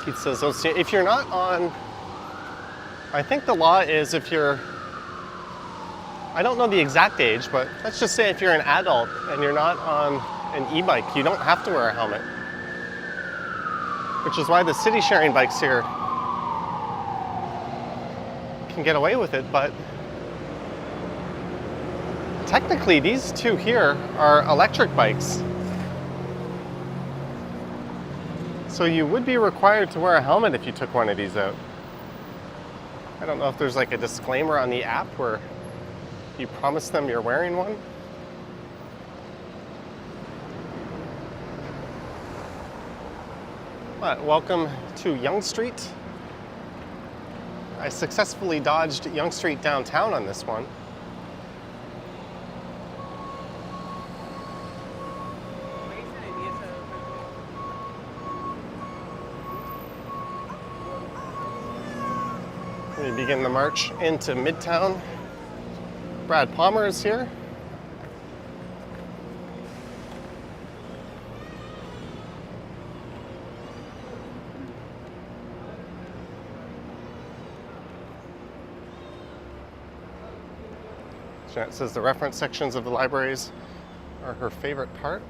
Keith says, if you're not on, I think the law is if you're, I don't know the exact age, but let's just say if you're an adult and you're not on an e-bike, you don't have to wear a helmet. Which is why the city sharing bikes here can get away with it, but technically these two here are electric bikes. So you would be required to wear a helmet if you took one of these out. I don't know if there's like a disclaimer on the app where you promise them you're wearing one. But welcome to Yonge Street. I successfully dodged Yonge Street downtown on this one. We begin the march into Midtown. Brad Palmer is here. Jeanette says the reference sections of the libraries are her favorite part.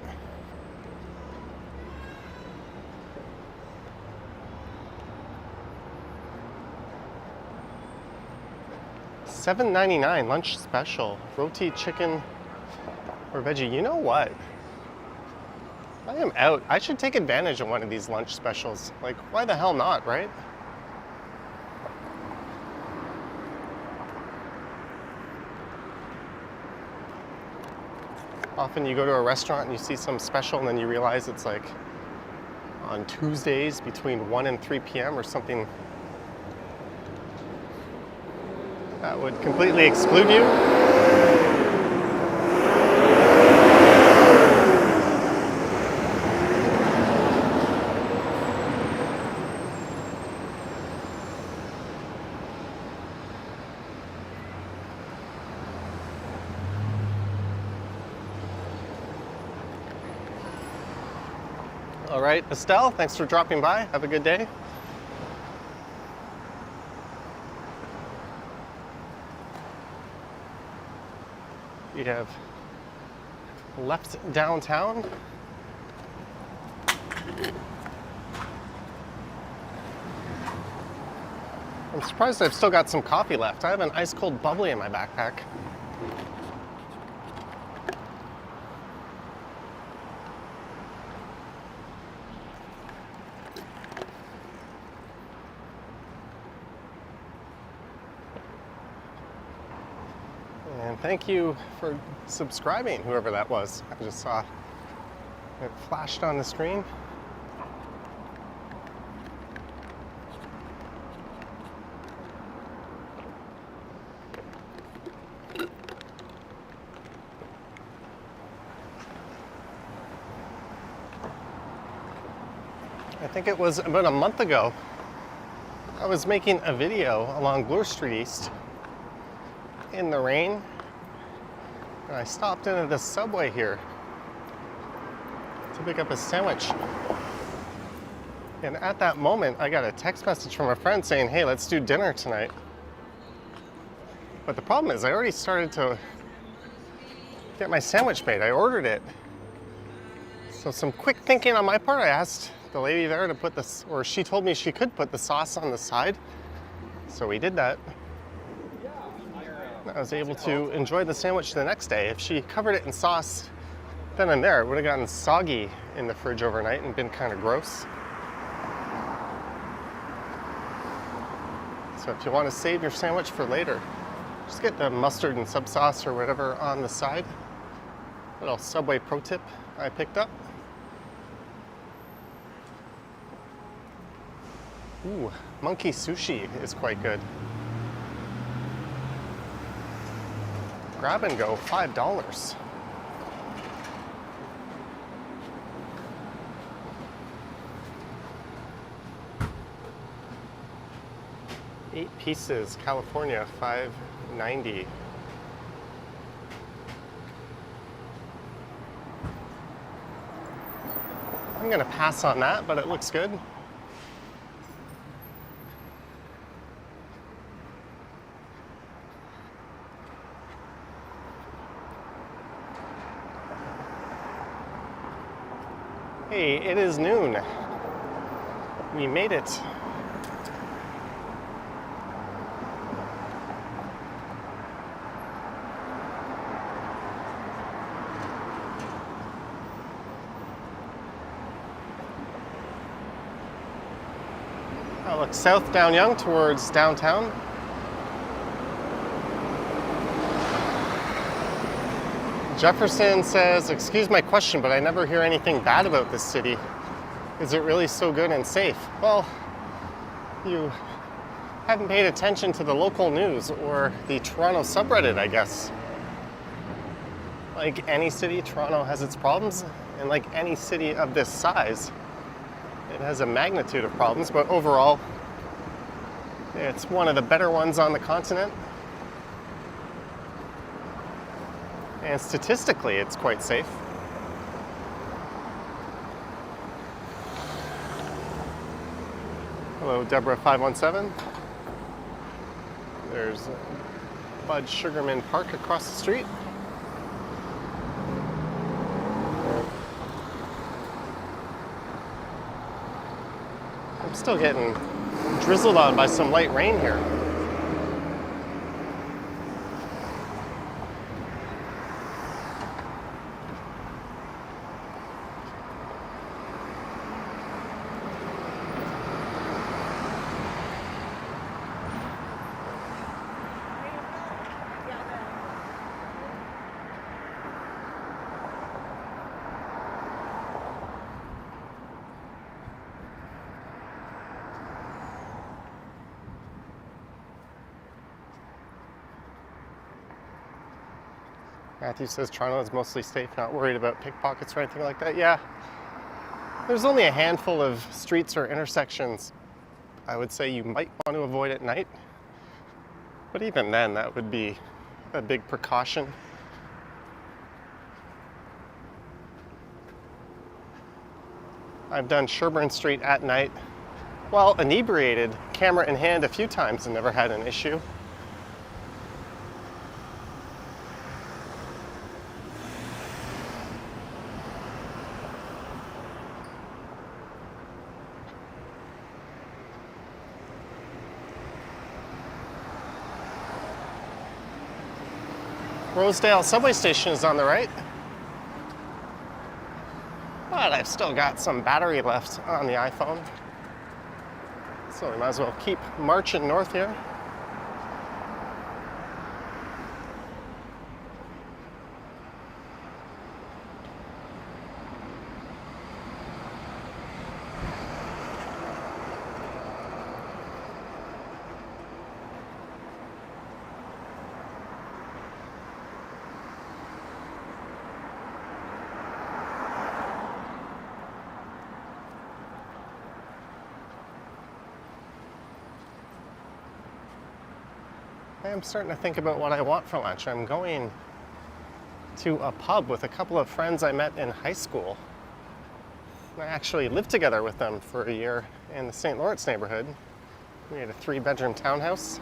$7.99 lunch special, roti, chicken, or veggie. You know what? I am out. I should take advantage of one of these lunch specials. Like, why the hell not, right? Often you go to a restaurant and you see some special and then you realize it's like on Tuesdays between 1 and 3 p.m. or something that would completely exclude you. All right, Estelle, thanks for dropping by. Have a good day. We have left downtown. I'm surprised I've still got some coffee left. I have an ice cold bubbly in my backpack. And thank you for subscribing, whoever that was. I just saw it flashed on the screen. I think it was about a month ago, I was making a video along Bloor Street East in the rain, and I stopped into the subway here to pick up a sandwich. And at that moment, I got a text message from a friend saying, hey, let's do dinner tonight. But the problem is I already started to get my sandwich made. I ordered it. So some quick thinking on my part, I asked the lady there to put this, or she told me she could put the sauce on the side. So we did that. I was able to enjoy the sandwich the next day. If she covered it in sauce then and there, it would have gotten soggy in the fridge overnight and been kind of gross. So if you want to save your sandwich for later, just get the mustard and sub sauce or whatever on the side. Little Subway pro tip I picked up. Ooh, monkey sushi is quite good. Grab and go, $5. Eight pieces, California, $5.90. I'm gonna pass on that, but it looks good. Hey, it is noon. We made it. I look south down Yonge towards downtown. Jefferson says, excuse my question, but I never hear anything bad about this city. Is it really so good and safe? Well, you haven't paid attention to the local news or the Toronto subreddit, I guess. Like any city, Toronto has its problems, and like any city of this size, it has a magnitude of problems, but overall, it's one of the better ones on the continent. And statistically, it's quite safe. Hello, Deborah 517. There's Bud Sugarman Park across the street. I'm still getting drizzled on by some light rain here. Matthew says Toronto is mostly safe, not worried about pickpockets or anything like that. Yeah, there's only a handful of streets or intersections I would say you might want to avoid at night. But even then, that would be a big precaution. I've done Sherbourne Street at night while inebriated, camera in hand, a few times and never had an issue. Rosedale subway station is on the right. But I've still got some battery left on the iPhone. So we might as well keep marching north here. I'm starting to think about what I want for lunch. I'm going to a pub with a couple of friends I met in high school. I actually lived together with them for a year in the St. Lawrence neighborhood. We had a 3-bedroom townhouse.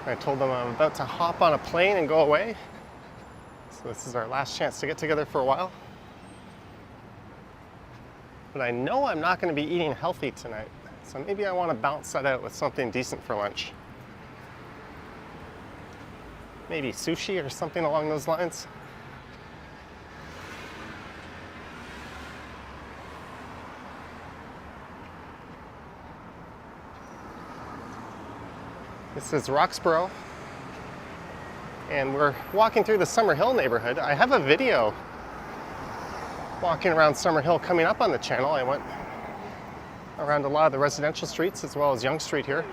I told them I'm about to hop on a plane and go away. So this is our last chance to get together for a while. But I know I'm not going to be eating healthy tonight, so maybe I want to balance that out with something decent for lunch. Maybe sushi or something along those lines. This is Roxborough, and we're walking through the Summerhill neighborhood. I have a video walking around Summerhill coming up on the channel. I went around a lot of the residential streets as well as Yonge Street here.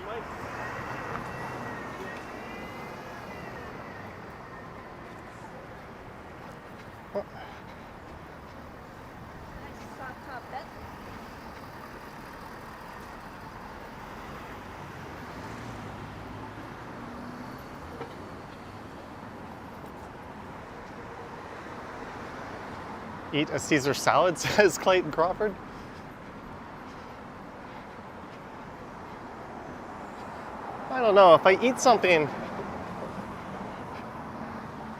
Oh. Eat a Caesar salad, says Clayton Crawford. I don't know, if I eat something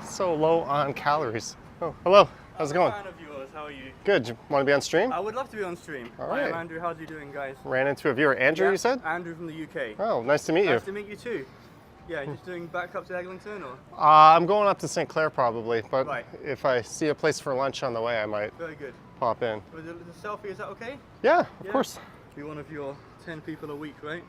so low on calories. Oh, hello, how's it going? I'm a fan of yours, how are you? Good, you want to be on stream? I would love to be on stream. All Hi, right. I'm Andrew, how's you doing, guys? Ran into a viewer. Andrew, Yeah, you said? Andrew from the UK. Oh, nice to meet you. Nice to meet you too. Yeah, just doing back up to Eglinton or? I'm going up to St Clair probably, but Right. if I see a place for lunch on the way, I might Very good. pop in. With the selfie, is that okay? Yeah, of Yeah. course. Be one of your 10 people a week, right?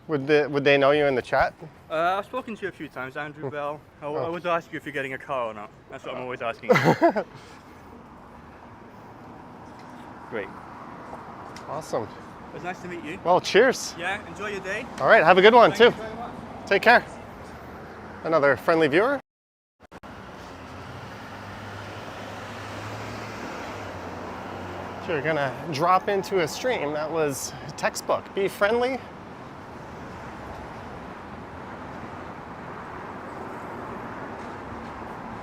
Would they know you in the chat? I've spoken to you a few times, Andrew Bell. I always ask you if you're getting a car or not. That's what I'm always asking you. Great. Awesome. It was nice to meet you. Well, cheers. Yeah, enjoy your day. All right, have a good one Thank too. you very much. Take care. Another friendly viewer. If you're gonna drop into a stream, that was textbook. Be friendly.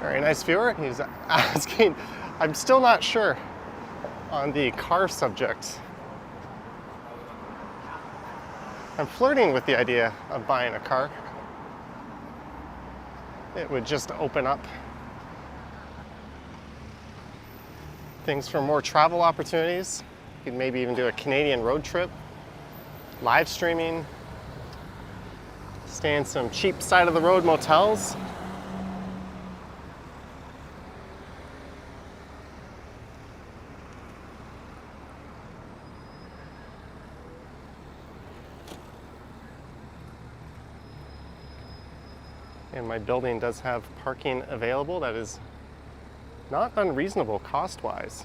Very nice viewer. He's asking, I'm still not sure on the car subject. I'm flirting with the idea of buying a car. It would just open up things for more travel opportunities. You could maybe even do a Canadian road trip, live streaming, stay in some cheap side of the road motels. And my building does have parking available that is not unreasonable cost-wise.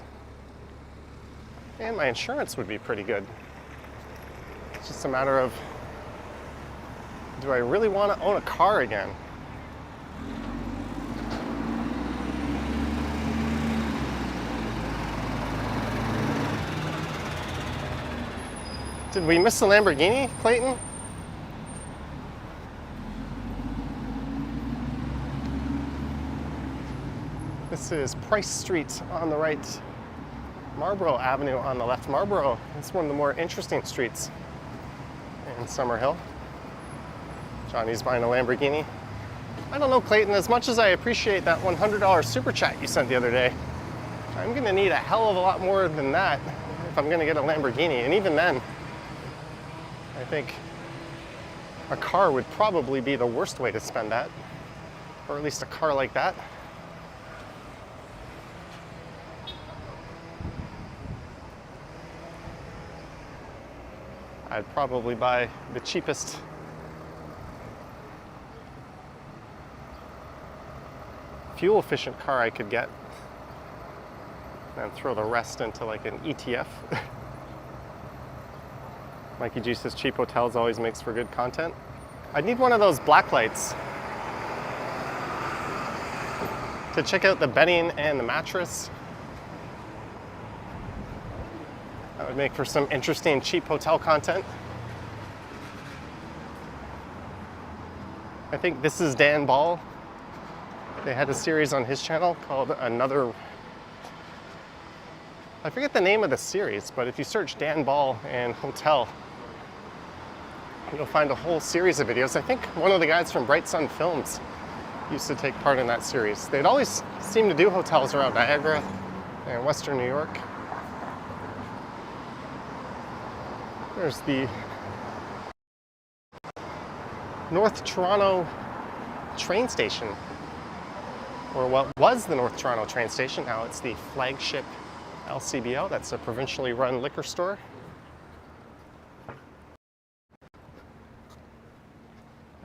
And my insurance would be pretty good. It's just a matter of, do I really want to own a car again? Did we miss the Lamborghini, Clayton? This is Price Street on the right, Marlborough Avenue on the left. Marlborough is one of the more interesting streets in Summerhill. Johnny's buying a Lamborghini. I don't know, Clayton, as much as I appreciate that $100 super chat you sent the other day, I'm gonna need a hell of a lot more than that if I'm gonna get a Lamborghini. And even then, I think a car would probably be the worst way to spend that, or at least a car like that. I'd probably buy the cheapest fuel efficient car I could get and throw the rest into like an ETF. Mikey G says cheap hotels always makes for good content. I'd need one of those black lights to check out the bedding and the mattress. That would make for some interesting cheap hotel content. I think this is Dan Ball. They had a series on his channel called Another... I forget the name of the series, but if you search Dan Ball and hotel, you'll find a whole series of videos. I think one of the guys from Bright Sun Films used to take part in that series. They'd always seem to do hotels around Niagara and Western New York. There's the North Toronto train station, or what was the North Toronto train station. Now it's the flagship LCBO. That's a provincially run liquor store.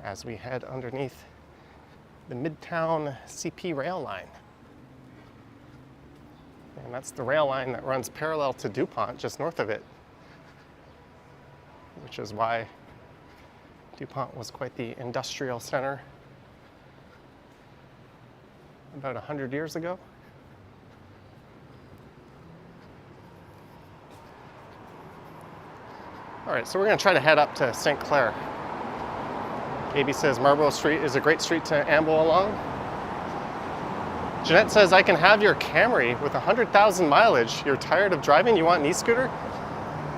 As we head underneath the Midtown CP rail line. And that's the rail line that runs parallel to DuPont, just north of it, which is why DuPont was quite the industrial center about 100 years ago. All right, so we're gonna try to head up to St Clair. AB says Marlborough Street is a great street to amble along. Jeanette says, I can have your Camry with 100,000 mileage. You're tired of driving, you want an e-scooter?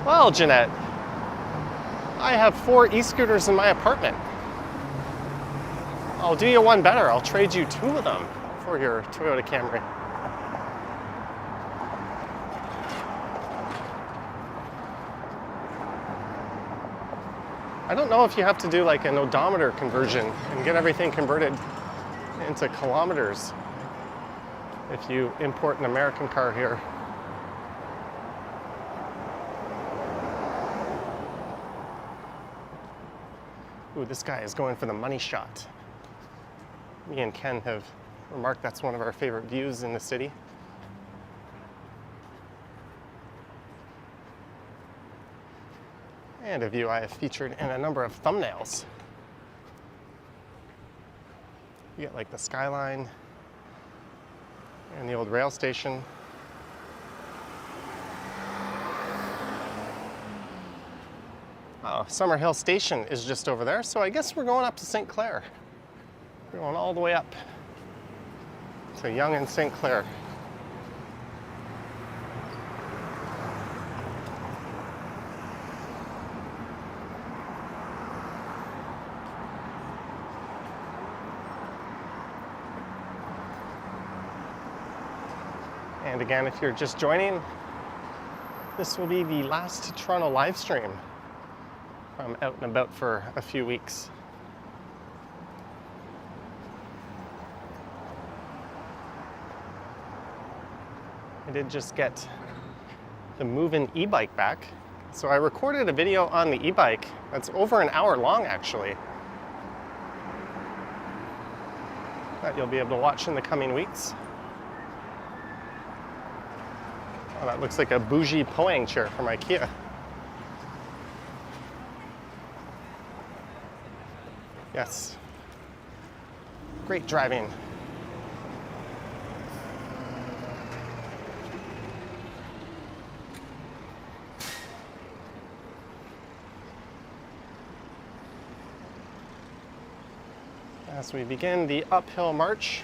Well, Jeanette, I have 4 e-scooters in my apartment. I'll do you one better. I'll trade you 2 of them for your Toyota Camry. I don't know if you have to do like an odometer conversion and get everything converted into kilometers if you import an American car here. Ooh, this guy is going for the money shot. Me and Ken have remarked that's one of our favorite views in the city. And a view I have featured in a number of thumbnails. You get like the skyline and the old rail station. Oh, Summerhill Station is just over there, so I guess we're going up to St Clair. We're going all the way up to Yonge and St Clair. And again, if you're just joining, this will be the last Toronto live stream. I'm out and about for a few weeks. I did just get the Move-In e-bike back. So I recorded a video on the e-bike that's over an hour long, actually, that you'll be able to watch in the coming weeks. Oh, that looks like a bougie Poang chair from IKEA. Yes. Great driving. As we begin the uphill march,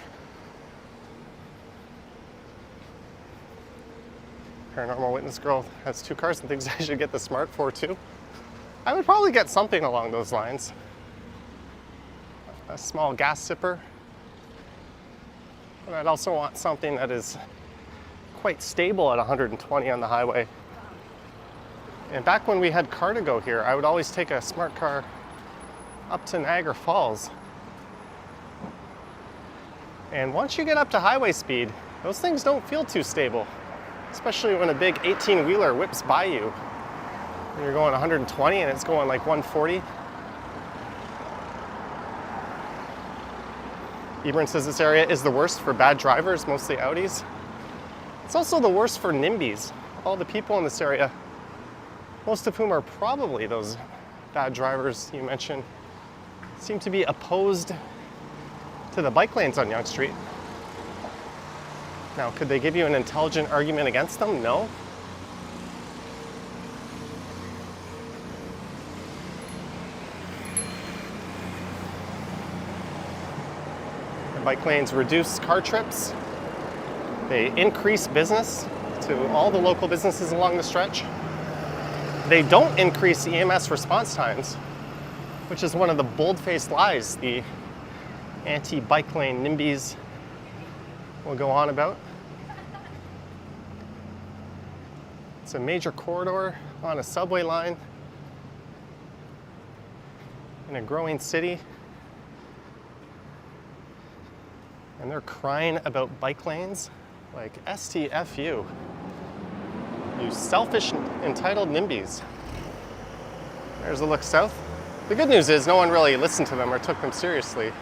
paranormal witness girl has 2 cars and thinks I should get the Smart 4 too. I would probably get something along those lines. A small gas sipper. But I'd also want something that is quite stable at 120 on the highway. And back when we had car to go here, I would always take a smart car up to Niagara Falls. And once you get up to highway speed, those things don't feel too stable, especially when a big 18-wheeler whips by you. And you're going 120 and it's going like 140. Ebron says this area is the worst for bad drivers, mostly Audis. It's also the worst for NIMBYs. All the people in this area, most of whom are probably those bad drivers you mentioned, seem to be opposed to the bike lanes on Yonge Street. Now, could they give you an intelligent argument against them? No. The bike lanes reduce car trips. They increase business to all the local businesses along the stretch. They don't increase EMS response times, which is one of the bold-faced lies the anti-bike lane NIMBYs will go on about. It's a major corridor on a subway line in a growing city. And they're crying about bike lanes like STFU. You selfish, entitled NIMBYs. There's a look south. The good news is no one really listened to them or took them seriously.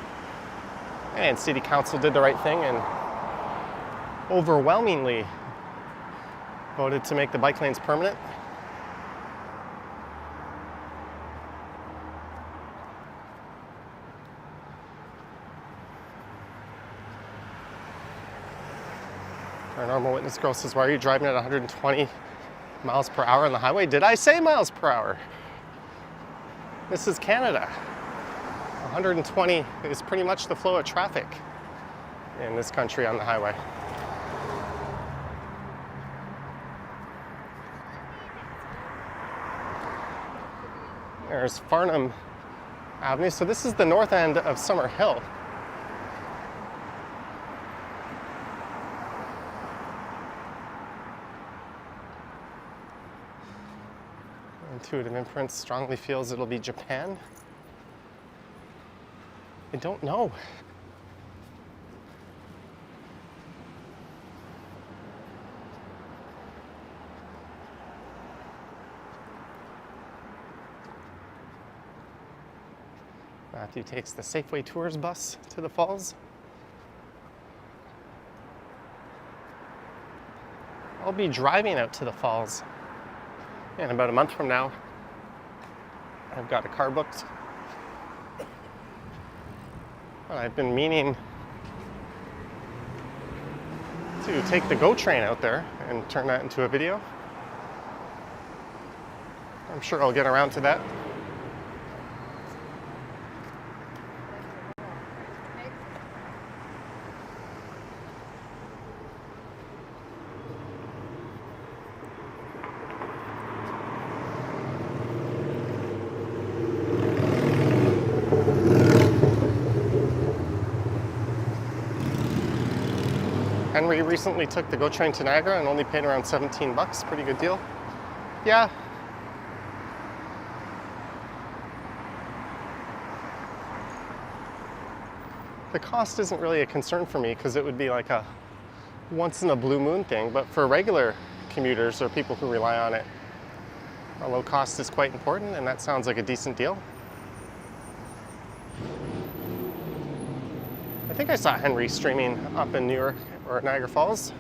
And City Council did the right thing and overwhelmingly voted to make the bike lanes permanent. Paranormal witness girl says, why are you driving at 120 miles per hour on the highway? Did I say miles per hour? This is Canada. 120 is pretty much the flow of traffic in this country on the highway. There's Farnham Avenue. So this is the north end of Summerhill. Intuitive inference strongly feels it'll be Japan. I don't know. Matthew takes the Safeway Tours bus to the falls. I'll be driving out to the falls in about a month from now. I've got a car booked. I've been meaning to take the GO train out there and turn that into a video. I'm sure I'll get around to that. Henry recently took the GO train to Niagara and only paid around 17 bucks. Pretty good deal. Yeah. The cost isn't really a concern for me because it would be like a once in a blue moon thing, but for regular commuters or people who rely on it, a low cost is quite important, and that sounds like a decent deal. I think I saw Henry streaming up in New York or Niagara Falls.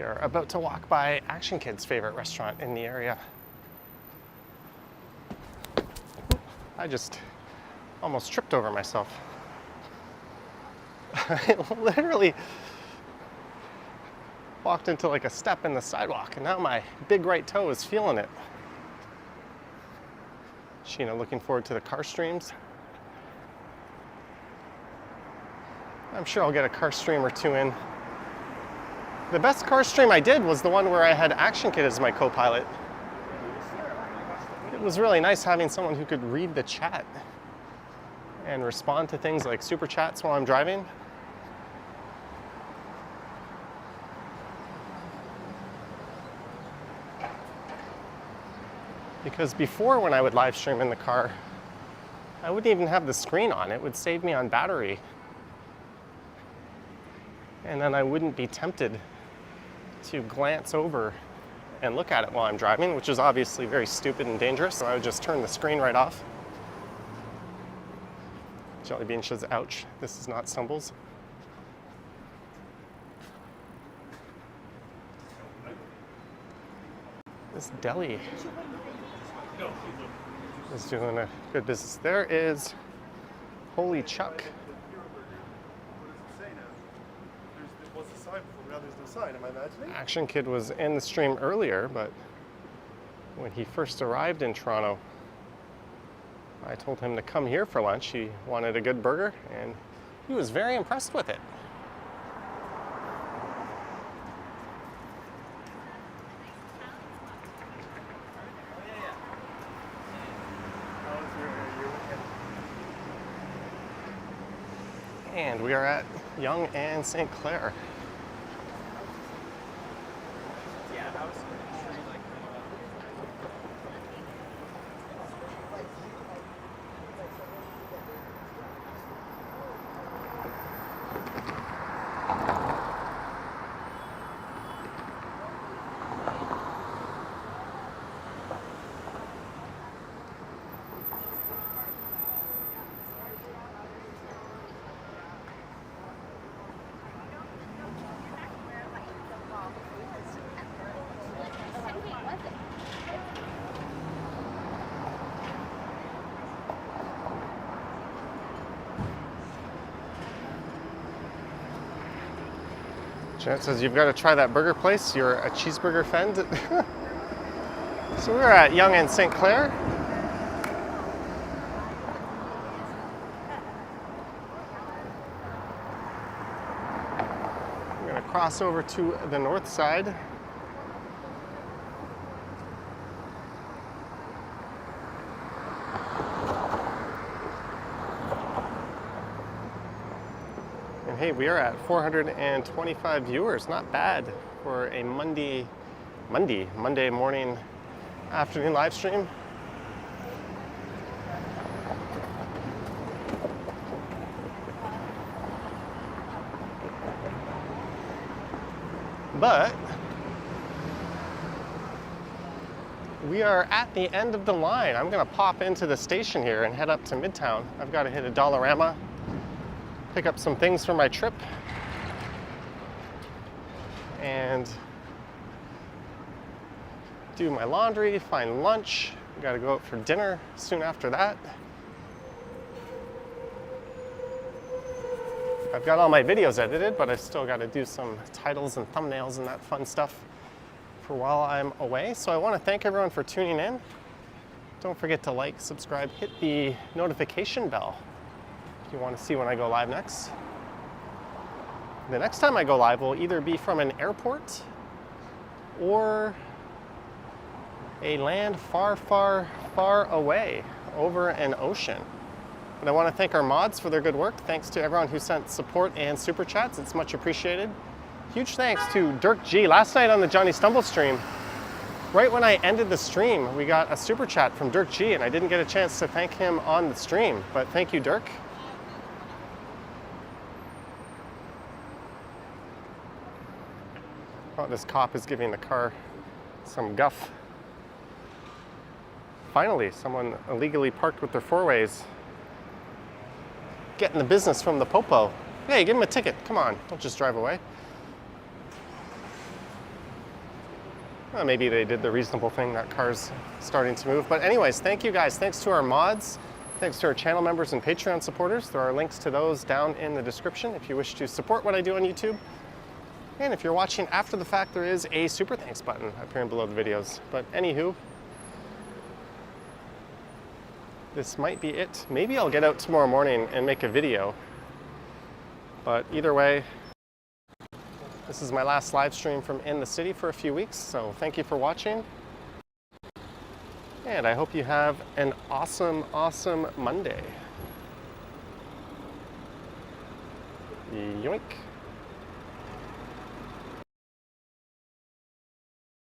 We are about to walk by Action Kid's favorite restaurant in the area. I just almost tripped over myself. I literally walked into like a step in the sidewalk, and now my big right toe is feeling it. Sheena looking forward to the car streams. I'm sure I'll get a car stream or two in. The best car stream I did was the one where I had Action Kid as my co-pilot. It was really nice having someone who could read the chat and respond to things like super chats while I'm driving. Because before, when I would live stream in the car, I wouldn't even have the screen on. It would save me on battery. And then I wouldn't be tempted to glance over and look at it while I'm driving, which is obviously very stupid and dangerous. So I would just turn the screen right off. Jelly Bean says, ouch, this is not stumbles. This deli is doing a good business. There is Holy Chuck. What's the sign before? Now there's no sign, am I imagining? Action Kid was in the stream earlier, but when he first arrived in Toronto, I told him to come here for lunch. He wanted a good burger, and he was very impressed with it. And we are at Yonge and St Clair. Janet says, you've got to try that burger place. You're a cheeseburger fan. So we're at Yonge and St Clair. We're going to cross over to the north side. Hey, we are at 425 viewers. Not bad for a Monday morning, afternoon live stream. But we are at the end of the line. I'm gonna pop into the station here and head up to Midtown. I've got to hit a Dollarama, pick up some things for my trip, and do my laundry, find lunch. We gotta go out for dinner soon after that. I've got all my videos edited, but I've still gotta do some titles and thumbnails and that fun stuff for while I'm away. So I wanna thank everyone for tuning in. Don't forget to like, subscribe, hit the notification bell if you want to see when I go live next. The next time I go live will either be from an airport or a land far, far, far away over an ocean. But I want to thank our mods for their good work. Thanks to everyone who sent support and super chats. It's much appreciated. Huge thanks to Dirk G. Last night on the Johnny Stumble stream, right when I ended the stream, we got a super chat from Dirk G, and I didn't get a chance to thank him on the stream. But thank you, Dirk. Oh, this cop is giving the car some guff. Finally, someone illegally parked with their four-ways. Getting the business from the popo. Hey, give him a ticket. Come on, don't just drive away. Well, maybe they did the reasonable thing, that car's starting to move. But anyways, thank you guys. Thanks to our mods. Thanks to our channel members and Patreon supporters. There are links to those down in the description if you wish to support what I do on YouTube. And if you're watching after the fact, there is a super thanks button appearing below the videos. But anywho, this might be it. Maybe I'll get out tomorrow morning and make a video. But either way, this is my last live stream from in the city for a few weeks. So thank you for watching. And I hope you have an awesome, awesome Monday. Yoink.